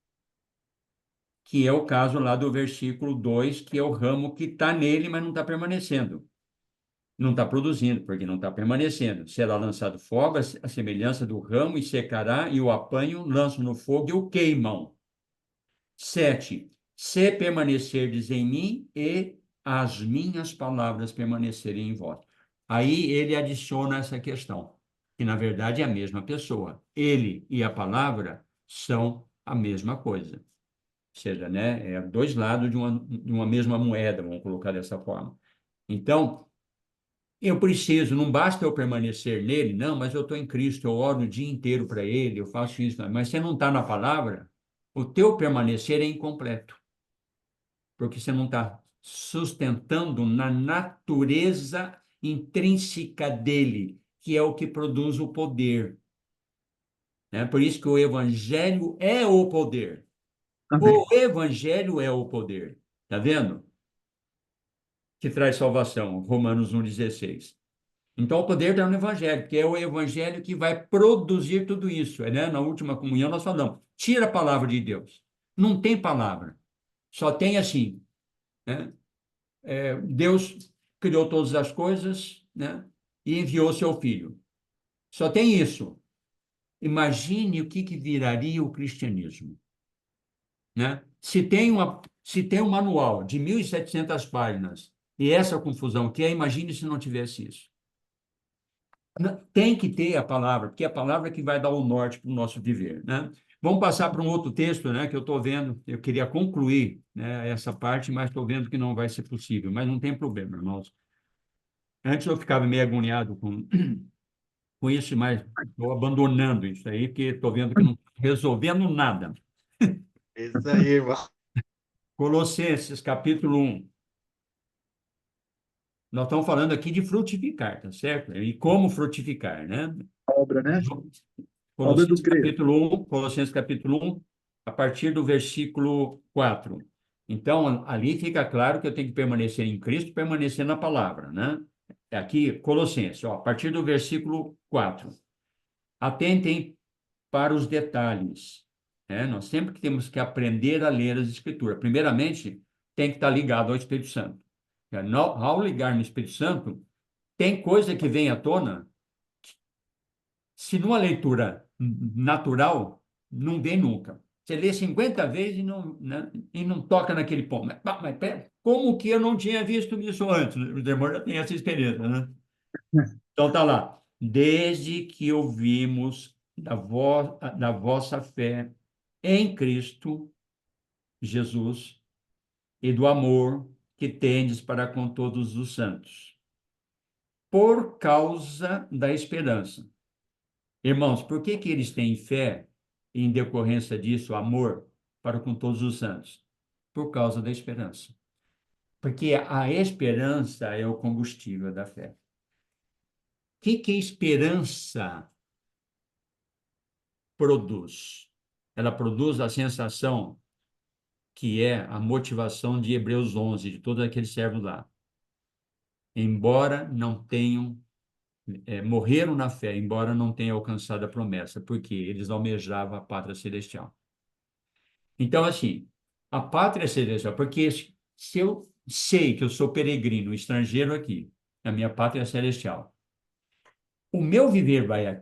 que é o caso lá do versículo 2, que é o ramo que está nele, mas não está permanecendo. Não está produzindo, porque não está permanecendo. Será lançado fora, a semelhança do ramo, e secará, e o apanham, lançam no fogo e o queimam. 7. Se permanecerdes em mim e as minhas palavras permanecerem em vós. Aí ele adiciona essa questão, que na verdade é a mesma pessoa. Ele e a palavra são a mesma coisa. Ou seja, né, dois lados de uma mesma moeda, vamos colocar dessa forma. Então, eu preciso, não basta eu permanecer nele, não, mas eu estou em Cristo, eu oro o dia inteiro para ele, eu faço isso, mas você não está na palavra, o teu permanecer é incompleto, porque você não está sustentando na natureza intrínseca dele, que é o que produz o poder. Né? Por isso que o evangelho é o poder. O Amém. evangelho é o poder. Tá vendo? que traz salvação, Romanos 1,16. Então, o poder está no Evangelho, que é o Evangelho que vai produzir tudo isso. Né? Na última comunhão, nós falamos, tira a palavra de Deus. Não tem palavra. Só tem assim, né? Deus criou todas as coisas, né? E enviou seu Filho. Só tem isso. Imagine o que viraria o cristianismo, né? Se tem um manual de 1.700 páginas e essa confusão que é, imagine se não tivesse isso. Tem que ter a palavra, porque é a palavra que vai dar o norte para o nosso viver, né? Vamos passar para um outro texto, né, que eu estou vendo. Eu queria concluir, né, essa parte, mas estou vendo que não vai ser possível. Mas não tem problema, irmãos. Antes eu ficava meio agoniado com isso, mas estou abandonando isso aí, porque estou vendo que não está resolvendo nada. Isso aí, irmão. Colossenses, capítulo 1. Nós estamos falando aqui de frutificar, tá certo? E como frutificar, né? Obra, né? Obra do grego. Colossenses capítulo 1, a partir do versículo 4. Então, ali fica claro que eu tenho que permanecer em Cristo, permanecer na palavra, né? Aqui, Colossenses, ó, a partir do versículo 4. Atentem para os detalhes, né? Nós sempre temos que aprender a ler as Escrituras. Primeiramente, tem que estar ligado ao Espírito Santo. Ao ligar no Espírito Santo, tem coisa que vem à tona, se numa leitura natural, não vem nunca. Você lê 50 vezes e não, né, e não toca naquele ponto. Mas pera, como que eu não tinha visto isso antes? O demônio já tem essa experiência, né? Então tá lá. Desde que ouvimos da vossa fé em Cristo Jesus e do amor que tendes para com todos os santos, por causa da esperança. Irmãos, por que eles têm fé e, em decorrência disso, amor para com todos os santos? Por causa da esperança. Porque a esperança é o combustível da fé. O que a esperança produz? Ela produz a sensação que é a motivação de Hebreus 11, de todos aqueles servos lá. Embora não tenham, morreram na fé, embora não tenham alcançado a promessa, porque eles almejavam a pátria celestial. Então, assim, a pátria celestial, porque se eu sei que eu sou peregrino, estrangeiro aqui, a minha pátria celestial, o meu viver vai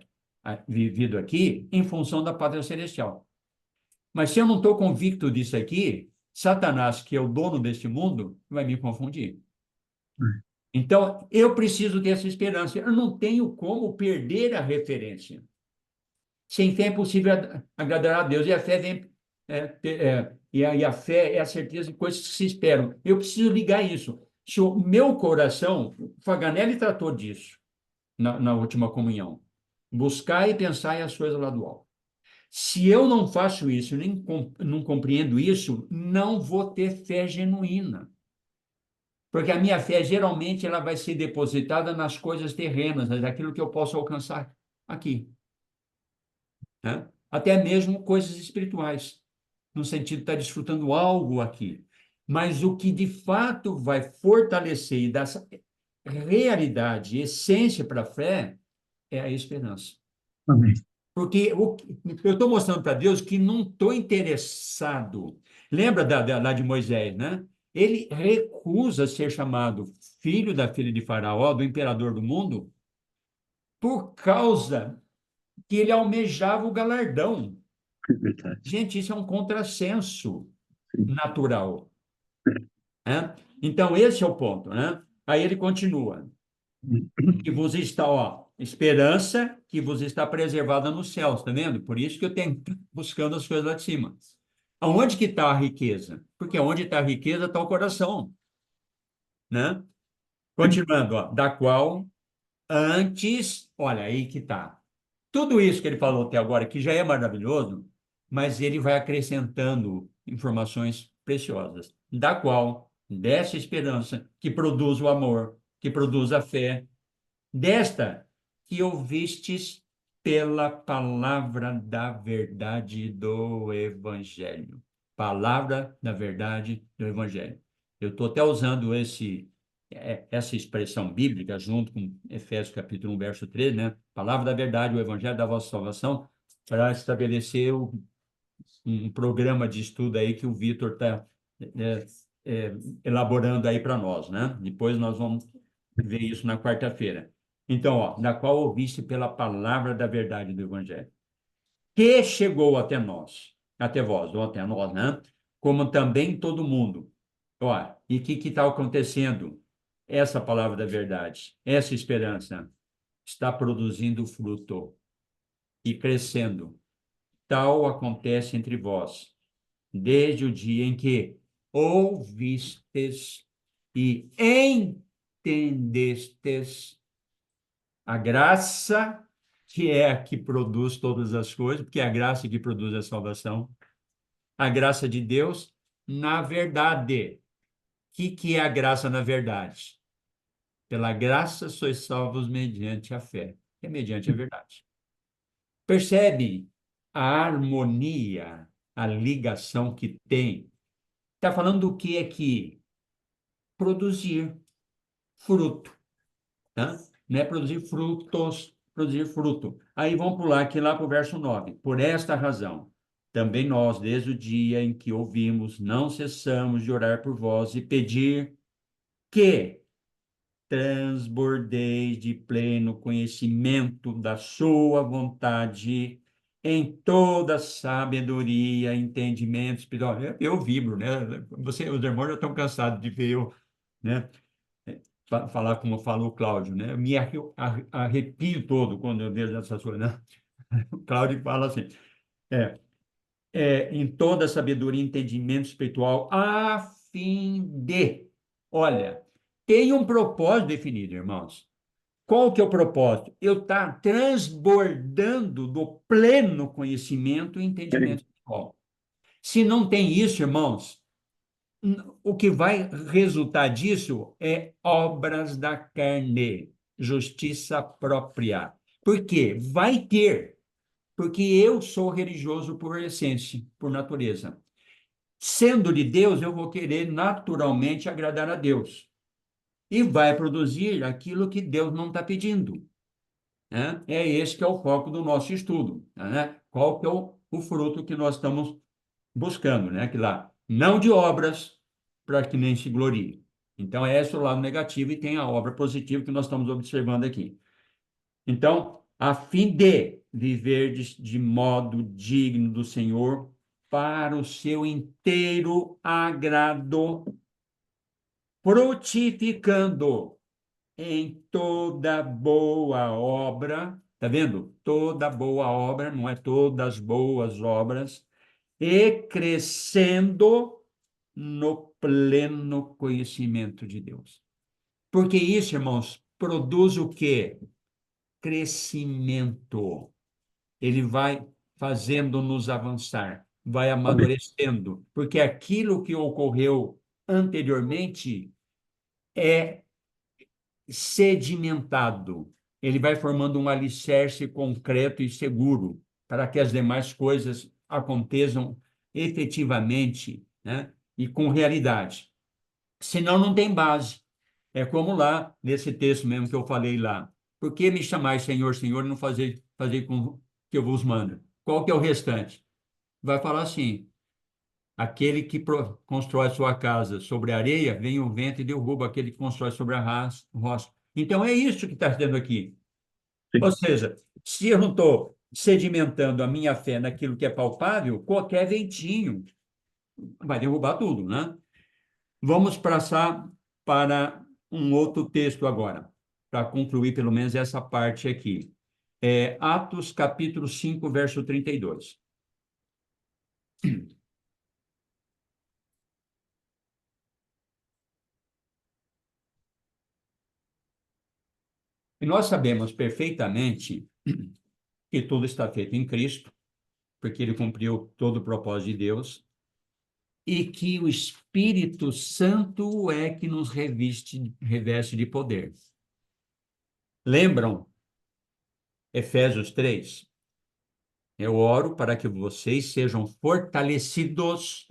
vivido aqui em função da pátria celestial. Mas se eu não estou convicto disso aqui, Satanás, que é o dono deste mundo, vai me confundir. Então, eu preciso ter essa esperança. Eu não tenho como perder a referência. Sem fé é impossível agradar a Deus. E a fé vem. E a fé é a certeza de coisas que se esperam. Eu preciso ligar isso. Se o meu coração, Faganelli tratou disso na última comunhão. Buscar e pensar em as coisas lá do alto. Se eu não faço isso, nem não compreendo isso, não vou ter fé genuína. Porque a minha fé, geralmente, ela vai ser depositada nas coisas terrenas, naquilo que eu posso alcançar aqui. Né? Até mesmo coisas espirituais, no sentido de estar desfrutando algo aqui. Mas o que de fato vai fortalecer e dar essa realidade, essência para a fé, é a esperança. Amém. Porque eu estou mostrando para Deus que não estou interessado. Lembra lá de Moisés, né? Ele recusa ser chamado filho da filha de Faraó, do imperador do mundo, por causa que ele almejava o galardão. É verdade. Gente, isso é um contrassenso Sim. natural. Né? Então, esse é o ponto, né? Aí ele continua. Que vos está, ó, esperança que vos está preservada nos céus, tá vendo? Por isso que eu tenho buscando as coisas lá de cima. Aonde que está a riqueza? Porque onde está a riqueza está o coração, né? Continuando, ó, da qual antes, olha aí que está. Tudo isso que ele falou até agora, que já é maravilhoso, mas ele vai acrescentando informações preciosas, da qual, dessa esperança que produz o amor, que produz a fé, desta que ouvistes pela palavra da verdade do Evangelho. Palavra da verdade do Evangelho. Eu estou até usando esse essa expressão bíblica, junto com Efésios capítulo 1, verso 13, né? Palavra da verdade, o evangelho da vossa salvação, para estabelecer um programa de estudo aí que o Vitor está elaborando aí para nós, né? Depois nós vamos ver isso na quarta-feira. Então, ó, da qual ouviste pela palavra da verdade do evangelho, que chegou até nós, até vós, ou até nós, né? Como também todo mundo. Ó, e o que está acontecendo? Essa palavra da verdade, essa esperança está produzindo fruto e crescendo. Tal acontece entre vós, desde o dia em que ouvistes e entendestes a graça, que é a que produz todas as coisas, porque é a graça que produz a salvação, a graça de Deus na verdade. O que é a graça na verdade? Pela graça sois salvos mediante a fé, que é mediante a verdade. Percebe a harmonia, a ligação que tem? Está falando do que aqui? Produzir fruto, tá? Não é produzir frutos, produzir fruto. Aí vamos pular aqui lá para o verso 9. Por esta razão, também nós, desde o dia em que ouvimos, não cessamos de orar por vós e pedir que transbordeis de pleno conhecimento da sua vontade em toda sabedoria, entendimento espiritual. Eu vibro, né? Os irmãos já estão cansados de ver eu, né? Falar como falou o Cláudio, né? Eu me arrepio todo quando eu vejo essas coisas, né? O Cláudio fala assim, é, em toda sabedoria, entendimento espiritual, a fim de, olha, tem um propósito definido, irmãos. Qual que é o propósito? Eu estar transbordando do pleno conhecimento e entendimento espiritual. Se não tem isso, irmãos, o que vai resultar disso é obras da carne, justiça própria. Por quê? Vai ter, porque eu sou religioso por essência, por natureza. Sendo de Deus, eu vou querer naturalmente agradar a Deus. E vai produzir aquilo que Deus não está pedindo, né? É esse que é o foco do nosso estudo, né? Qual que é o fruto que nós estamos buscando, né? Que lá, não de obras, para que nem se glorie. Então, é esse o lado negativo e tem a obra positiva que nós estamos observando aqui. Então, a fim de viver de modo digno do Senhor, para o seu inteiro agrado, frutificando em toda boa obra, tá vendo? Toda boa obra, não é todas as boas obras, e crescendo no pleno conhecimento de Deus. Porque isso, irmãos, produz o quê? Crescimento. Ele vai fazendo-nos avançar, vai amadurecendo, porque aquilo que ocorreu anteriormente é sedimentado. Ele vai formando um alicerce concreto e seguro para que as demais coisas aconteçam efetivamente, né? E com realidade. Senão não tem base. É como lá, nesse texto mesmo que eu falei lá. Por que me chamais Senhor, Senhor, e não fazer com que eu vos mando? Qual que é o restante? Vai falar assim, aquele que constrói sua casa sobre a areia, vem o vento e derruba aquele que constrói sobre a rocha. Então, é isso que está dizendo aqui. Ou seja, se eu não estou sedimentando a minha fé naquilo que é palpável, qualquer ventinho vai derrubar tudo, né? Vamos passar para um outro texto agora, para concluir pelo menos essa parte aqui. Atos capítulo 5, verso 32. E nós sabemos perfeitamente que tudo está feito em Cristo, porque ele cumpriu todo o propósito de Deus, e que o Espírito Santo é que nos reveste de poder. Lembram Efésios 3? Eu oro para que vocês sejam fortalecidos,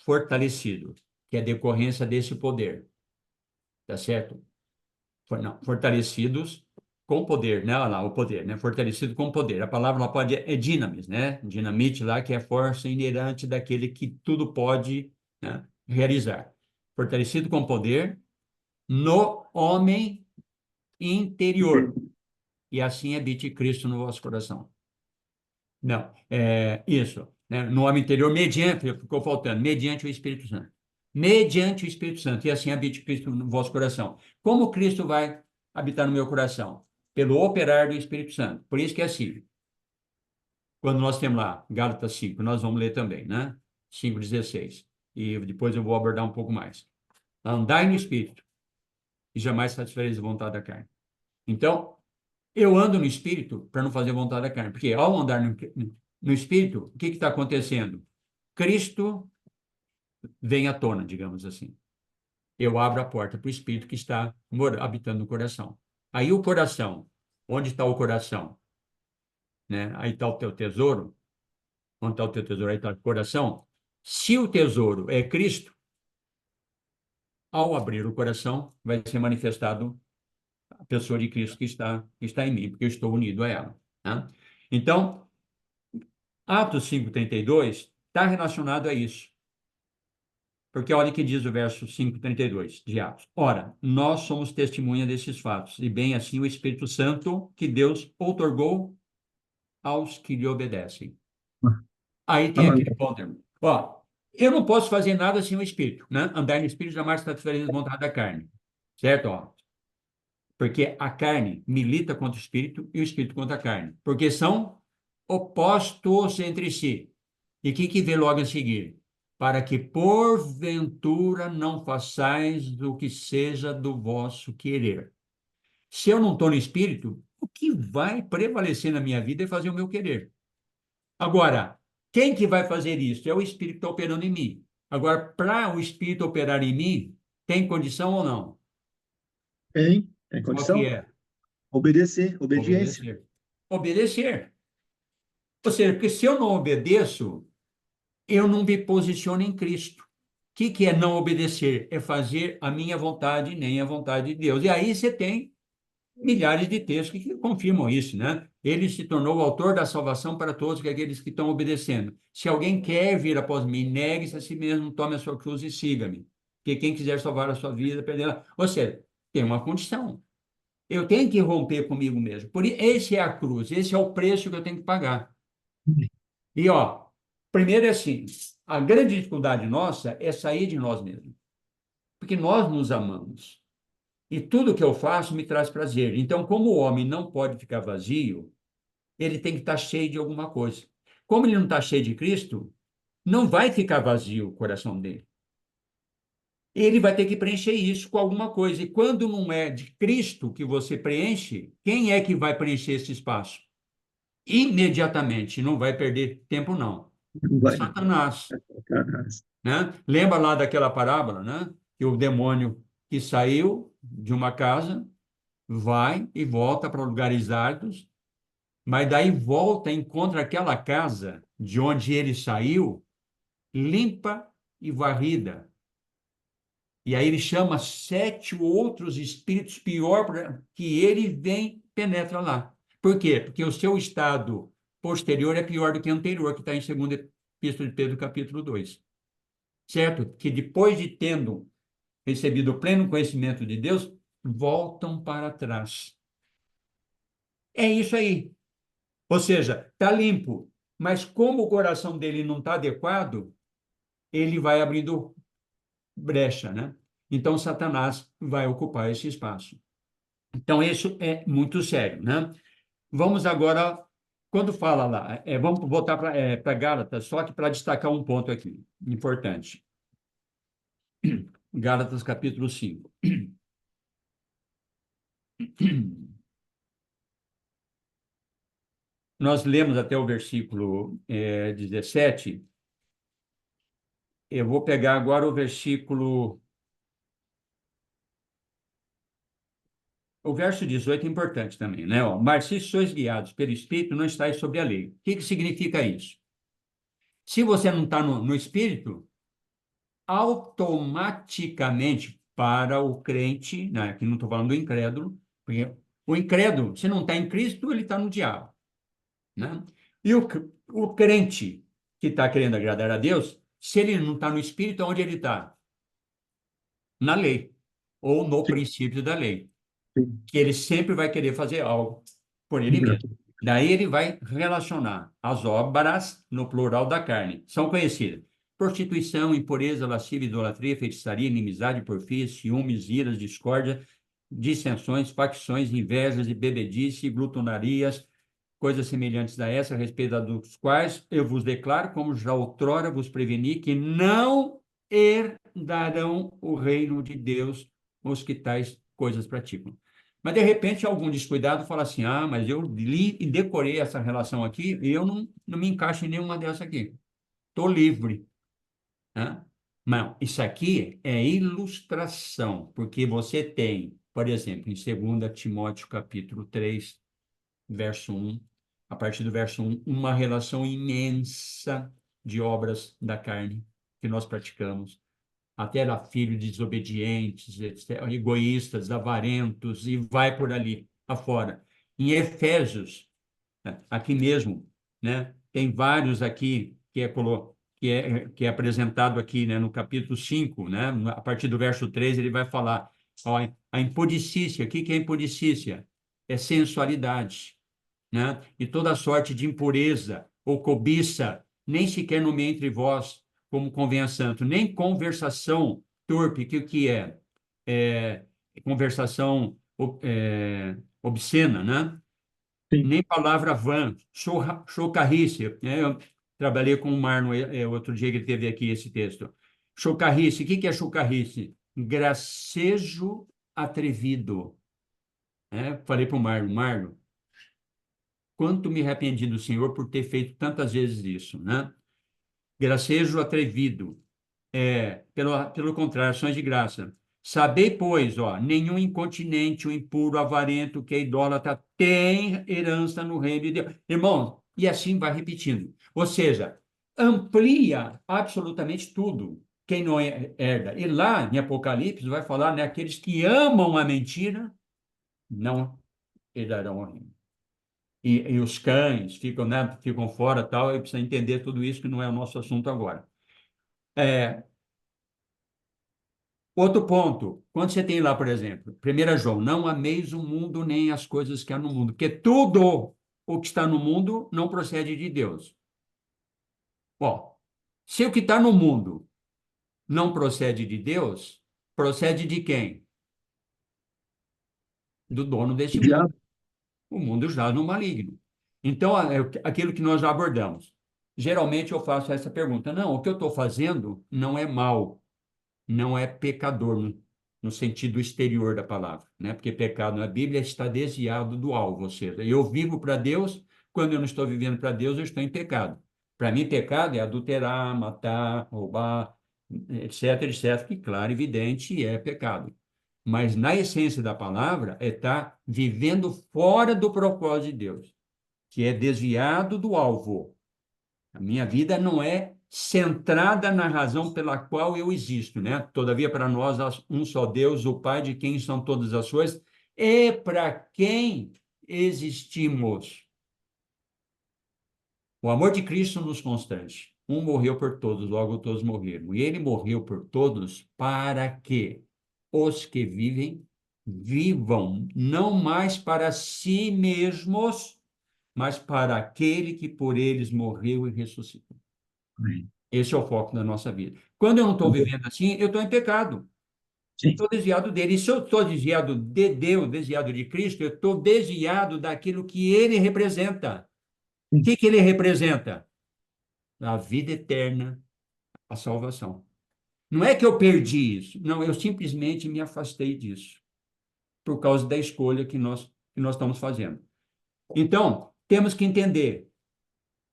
fortalecido, que é decorrência desse poder. tá certo? Não, fortalecidos com poder, né? Olha lá, o poder, né? Fortalecido com poder. A palavra lá pode é dinamis, né? Dinamite lá, que é a força inerente daquele que tudo pode, né, realizar. Fortalecido com poder no homem interior. E assim habite Cristo no vosso coração. Não, é isso, né? No homem interior, mediante, ficou faltando, mediante o Espírito Santo. Mediante o Espírito Santo, e assim habite Cristo no vosso coração. Como Cristo vai habitar no meu coração? Pelo operar do Espírito Santo. Por isso que é assim, quando nós temos lá, Gálatas 5, nós vamos ler também, né? 5,16. E depois eu vou abordar um pouco mais. Andai no Espírito, e jamais satisfareis a vontade da carne. Então, eu ando no Espírito para não fazer a vontade da carne. Porque ao andar no Espírito, o que está acontecendo? Cristo vem à tona, digamos assim. Eu abro a porta para o Espírito que está habitando no coração. Aí o coração, onde está o coração? Né? Aí está o teu tesouro. Onde está o teu tesouro? Aí está o coração. Se o tesouro é Cristo, ao abrir o coração, vai ser manifestado a pessoa de Cristo que está em mim, porque eu estou unido a ela. Né? Então, Atos 5,32 está relacionado a isso. Porque olha o que diz o verso 5,32 de Atos. Ora, nós somos testemunha desses fatos, e bem assim o Espírito Santo que Deus outorgou aos que lhe obedecem. Aí tem aquele ponto, irmão. Ó, eu não posso fazer nada sem o Espírito, né? Andar no Espírito jamais está diferente da vontade da carne. Certo? Ó, porque a carne milita contra o Espírito e o Espírito contra a carne. Porque são opostos entre si. E o que vê logo a seguir? Para que porventura não façais o que seja do vosso querer. Se eu não estou no Espírito, o que vai prevalecer na minha vida é fazer o meu querer. Agora, quem que vai fazer isso? É o Espírito que está operando em mim. Agora, para o Espírito operar em mim, tem condição ou não? Tem Qual que condição? é? Obedecer, obediência. Obedecer. Obedecer. Ou seja, porque se eu não obedeço, eu não me posiciono em Cristo. O que é não obedecer? É fazer a minha vontade, nem a vontade de Deus. E aí você tem milhares de textos que confirmam isso, né? Ele se tornou o autor da salvação para todos aqueles que estão obedecendo. Se alguém quer vir após mim, negue-se a si mesmo, tome a sua cruz e siga-me. Porque quem quiser salvar a sua vida, perderá. Ou seja, tem uma condição. Eu tenho que romper comigo mesmo. Esse é a cruz, esse é o preço que eu tenho que pagar. E, ó, primeiro é assim, a grande dificuldade nossa é sair de nós mesmos. Porque nós nos amamos. E tudo que eu faço me traz prazer. Então, como o homem não pode ficar vazio, ele tem que estar cheio de alguma coisa. Como ele não está cheio de Cristo, não vai ficar vazio o coração dele. Ele vai ter que preencher isso com alguma coisa. E quando não é de Cristo que você preenche, quem é que vai preencher esse espaço? Imediatamente, não vai perder tempo, não. Não vai, não. Satanás. Satanás. Né? Lembra lá daquela parábola, né? Que o demônio que saiu de uma casa vai e volta para lugares áridos, mas daí volta e encontra aquela casa de onde ele saiu limpa e varrida. E aí ele chama 7 outros espíritos pior que ele vem penetra lá. Por quê? Porque o seu estado posterior é pior do que o anterior, que está em 2ª Epístola de Pedro, capítulo 2. Certo? Que depois de tendo recebido o pleno conhecimento de Deus, voltam para trás. É isso aí. Ou seja, está limpo, mas como o coração dele não está adequado, ele vai abrindo brecha, né? Então, Satanás vai ocupar esse espaço. Então, isso é muito sério, né? Vamos agora, quando fala lá, vamos voltar para Gálatas, só que para destacar um ponto aqui, importante. Gálatas, capítulo 5. Nós lemos até o versículo 17. Eu vou pegar agora o versículo. O verso 18 é importante também, né? Ó, mas se sois guiados pelo Espírito, não estáis sobre a lei. O que significa isso? Se você não está no Espírito, automaticamente, para o crente, né? Aqui não estou falando do incrédulo, porque o incrédulo, se não está em Cristo, ele está no diabo, né? E o crente que está querendo agradar a Deus, se ele não está no Espírito, onde ele está? Na lei, ou no Sim, princípio da lei, sim. que ele sempre vai querer fazer algo por ele mesmo. Exato. Daí ele vai relacionar as obras, no plural da carne, são conhecidas. Prostituição, impureza, lascívia, idolatria, feitiçaria, inimizade, porfia, ciúmes, iras, discórdia, dissensões, facções, invejas e bebedice, glutonarias, coisas semelhantes a essa, a respeito dos quais eu vos declaro, como já outrora vos preveni, que não herdarão o reino de Deus os que tais coisas praticam. Mas, de repente, algum descuidado fala assim, mas eu li e decorei essa relação aqui e eu não me encaixo em nenhuma dessa aqui. Estou livre, né? Não, isso aqui é ilustração, porque você tem, por exemplo, em 2 Timóteo capítulo 3, verso 1, a partir do verso 1, uma relação imensa de obras da carne que nós praticamos. Até era filho de desobedientes, etc., egoístas, avarentos, e vai por ali afora. Em Efésios, né, aqui mesmo, né, tem vários aqui que é apresentado aqui, né, no capítulo 5, né, a partir do verso 3, ele vai falar, ó, a impudicícia, o que que é impudicícia? É sensualidade, né? E toda sorte de impureza ou cobiça, nem sequer nomeie entre vós, como convém a santo, nem conversação torpe, que o que é? É conversação obscena, né? Sim. Nem palavra vã, chocarrice, né? Eu trabalhei com o Marlon outro dia que ele teve aqui esse texto. Chocarrice, o que que é chocarrice? Gracejo atrevido, né? Falei para o Marlon, quanto me arrependi do Senhor por ter feito tantas vezes isso, né? Gracejo atrevido, pelo contrário, ações de graça. Sabei, pois, ó, nenhum incontinente, o impuro, avarento, que é idólatra, tem herança no reino de Deus. Irmão, e assim vai repetindo. Ou seja, amplia absolutamente tudo. Quem não herda. E lá em Apocalipse vai falar, né, aqueles que amam a mentira não herdarão o reino. E os cães ficam, né, ficam fora, tal, e precisa entender tudo isso, que não é o nosso assunto agora. É, outro ponto, quando você tem lá, por exemplo, 1 João, não ameis o mundo nem as coisas que há no mundo, porque tudo o que está no mundo não procede de Deus. Bom, se o que está no mundo não procede de Deus, procede de quem? Do dono deste mundo. Diabo. O mundo jaz no maligno. Então, aquilo que nós já abordamos. Geralmente eu faço essa pergunta: não, o que eu estou fazendo não é mal, não é pecador, no sentido exterior da palavra, né? Porque pecado na Bíblia está desviado do alvo, ou seja, eu vivo para Deus, quando eu não estou vivendo para Deus, eu estou em pecado. Para mim, pecado é adulterar, matar, roubar, etc, etc, que, claro, evidente, é pecado. Mas na essência da palavra é estar vivendo fora do propósito de Deus, que é desviado do alvo. A minha vida não é centrada na razão pela qual eu existo, né? Todavia, para nós, há um só Deus, o Pai, de quem são todas as coisas, e para quem existimos. O amor de Cristo nos constrange. Um morreu por todos, logo todos morreram. E ele morreu por todos para que os que vivem, vivam não mais para si mesmos, mas para aquele que por eles morreu e ressuscitou. Amém. Esse é o foco da nossa vida. Quando eu não estou vivendo assim, eu estou em pecado. Sim. Estou desviado dele. E se eu estou desviado de Deus, desviado de Cristo, eu estou desviado daquilo que ele representa. O Sim. que que ele representa? A vida eterna, a salvação. Não é que eu perdi isso. Não, eu simplesmente me afastei disso. Por causa da escolha que nós estamos fazendo. Então, temos que entender.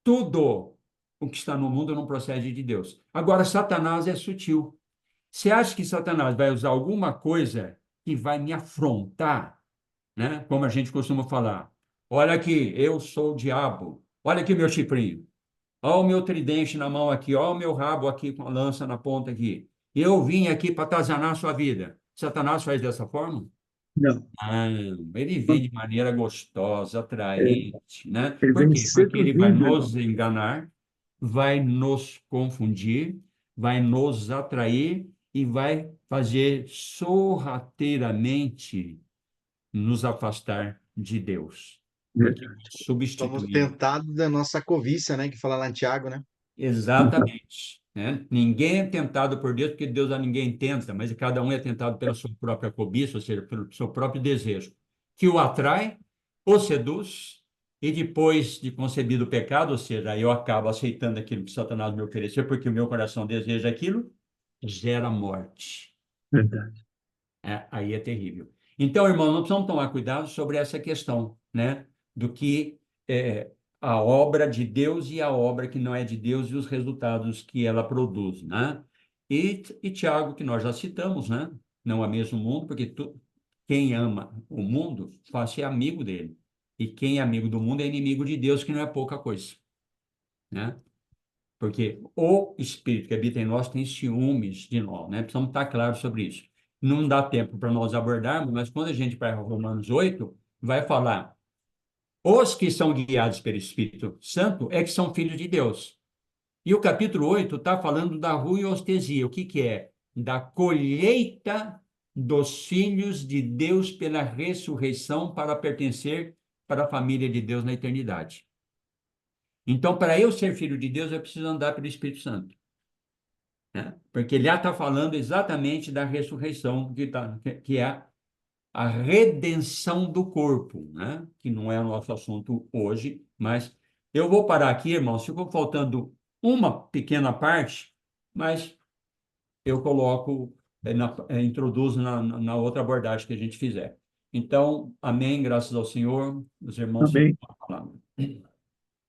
Tudo o que está no mundo não procede de Deus. Agora, Satanás é sutil. Você acha que Satanás vai usar alguma coisa que vai me afrontar, né? Como a gente costuma falar. Olha aqui, eu sou o diabo. Olha aqui meu chifrinho. Olha o meu tridente na mão aqui. Olha o meu rabo aqui com a lança na ponta aqui. Eu vim aqui para atazanar a sua vida. Satanás faz dessa forma? Não. Não, ele vem de maneira gostosa, É, atraente, né? ele Por vem quê? Porque ele vai seduzindo, irmão. nos enganar, vai nos confundir, vai nos atrair e vai fazer sorrateiramente nos afastar de Deus, porque Verdade. Somos substituí-lo. tentados da nossa cobiça, né? Que fala lá em Tiago, né? Exatamente, né? Ninguém é tentado por Deus, porque Deus a ninguém tenta, mas cada um é tentado pela sua própria cobiça, ou seja, pelo seu próprio desejo, que o atrai, o seduz, e depois de concebido o pecado, ou seja, eu acabo aceitando aquilo que Satanás me ofereceu, porque o meu coração deseja aquilo, gera morte. Verdade. Aí é terrível. Então, irmão, nós precisamos tomar cuidado sobre essa questão, né? Do que é a obra de Deus e a obra que não é de Deus e os resultados que ela produz, né? E Tiago, que nós já citamos, né? Não é mesmo o mundo, porque quem ama o mundo faz-se amigo dele. E quem é amigo do mundo é inimigo de Deus, que não é pouca coisa, né? Porque o Espírito que habita em nós tem ciúmes de nós, né? Precisamos estar claros sobre isso. Não dá tempo para nós abordarmos, mas quando a gente vai para Romanos 8, vai falar: os que são guiados pelo Espírito Santo é que são filhos de Deus. E o capítulo 8 está falando da ruiostesia. O que que é? Da colheita dos filhos de Deus pela ressurreição para pertencer para a família de Deus na eternidade. Então, para eu ser filho de Deus, eu preciso andar pelo Espírito Santo, né? Porque ele já está falando exatamente da ressurreição, que é a redenção do corpo, né? Que não é o nosso assunto hoje, mas eu vou parar aqui, irmãos, ficou faltando uma pequena parte, mas eu coloco, introduzo na outra abordagem que a gente fizer. Então, amém, graças ao Senhor, os irmãos ficam Amém. com a palavra.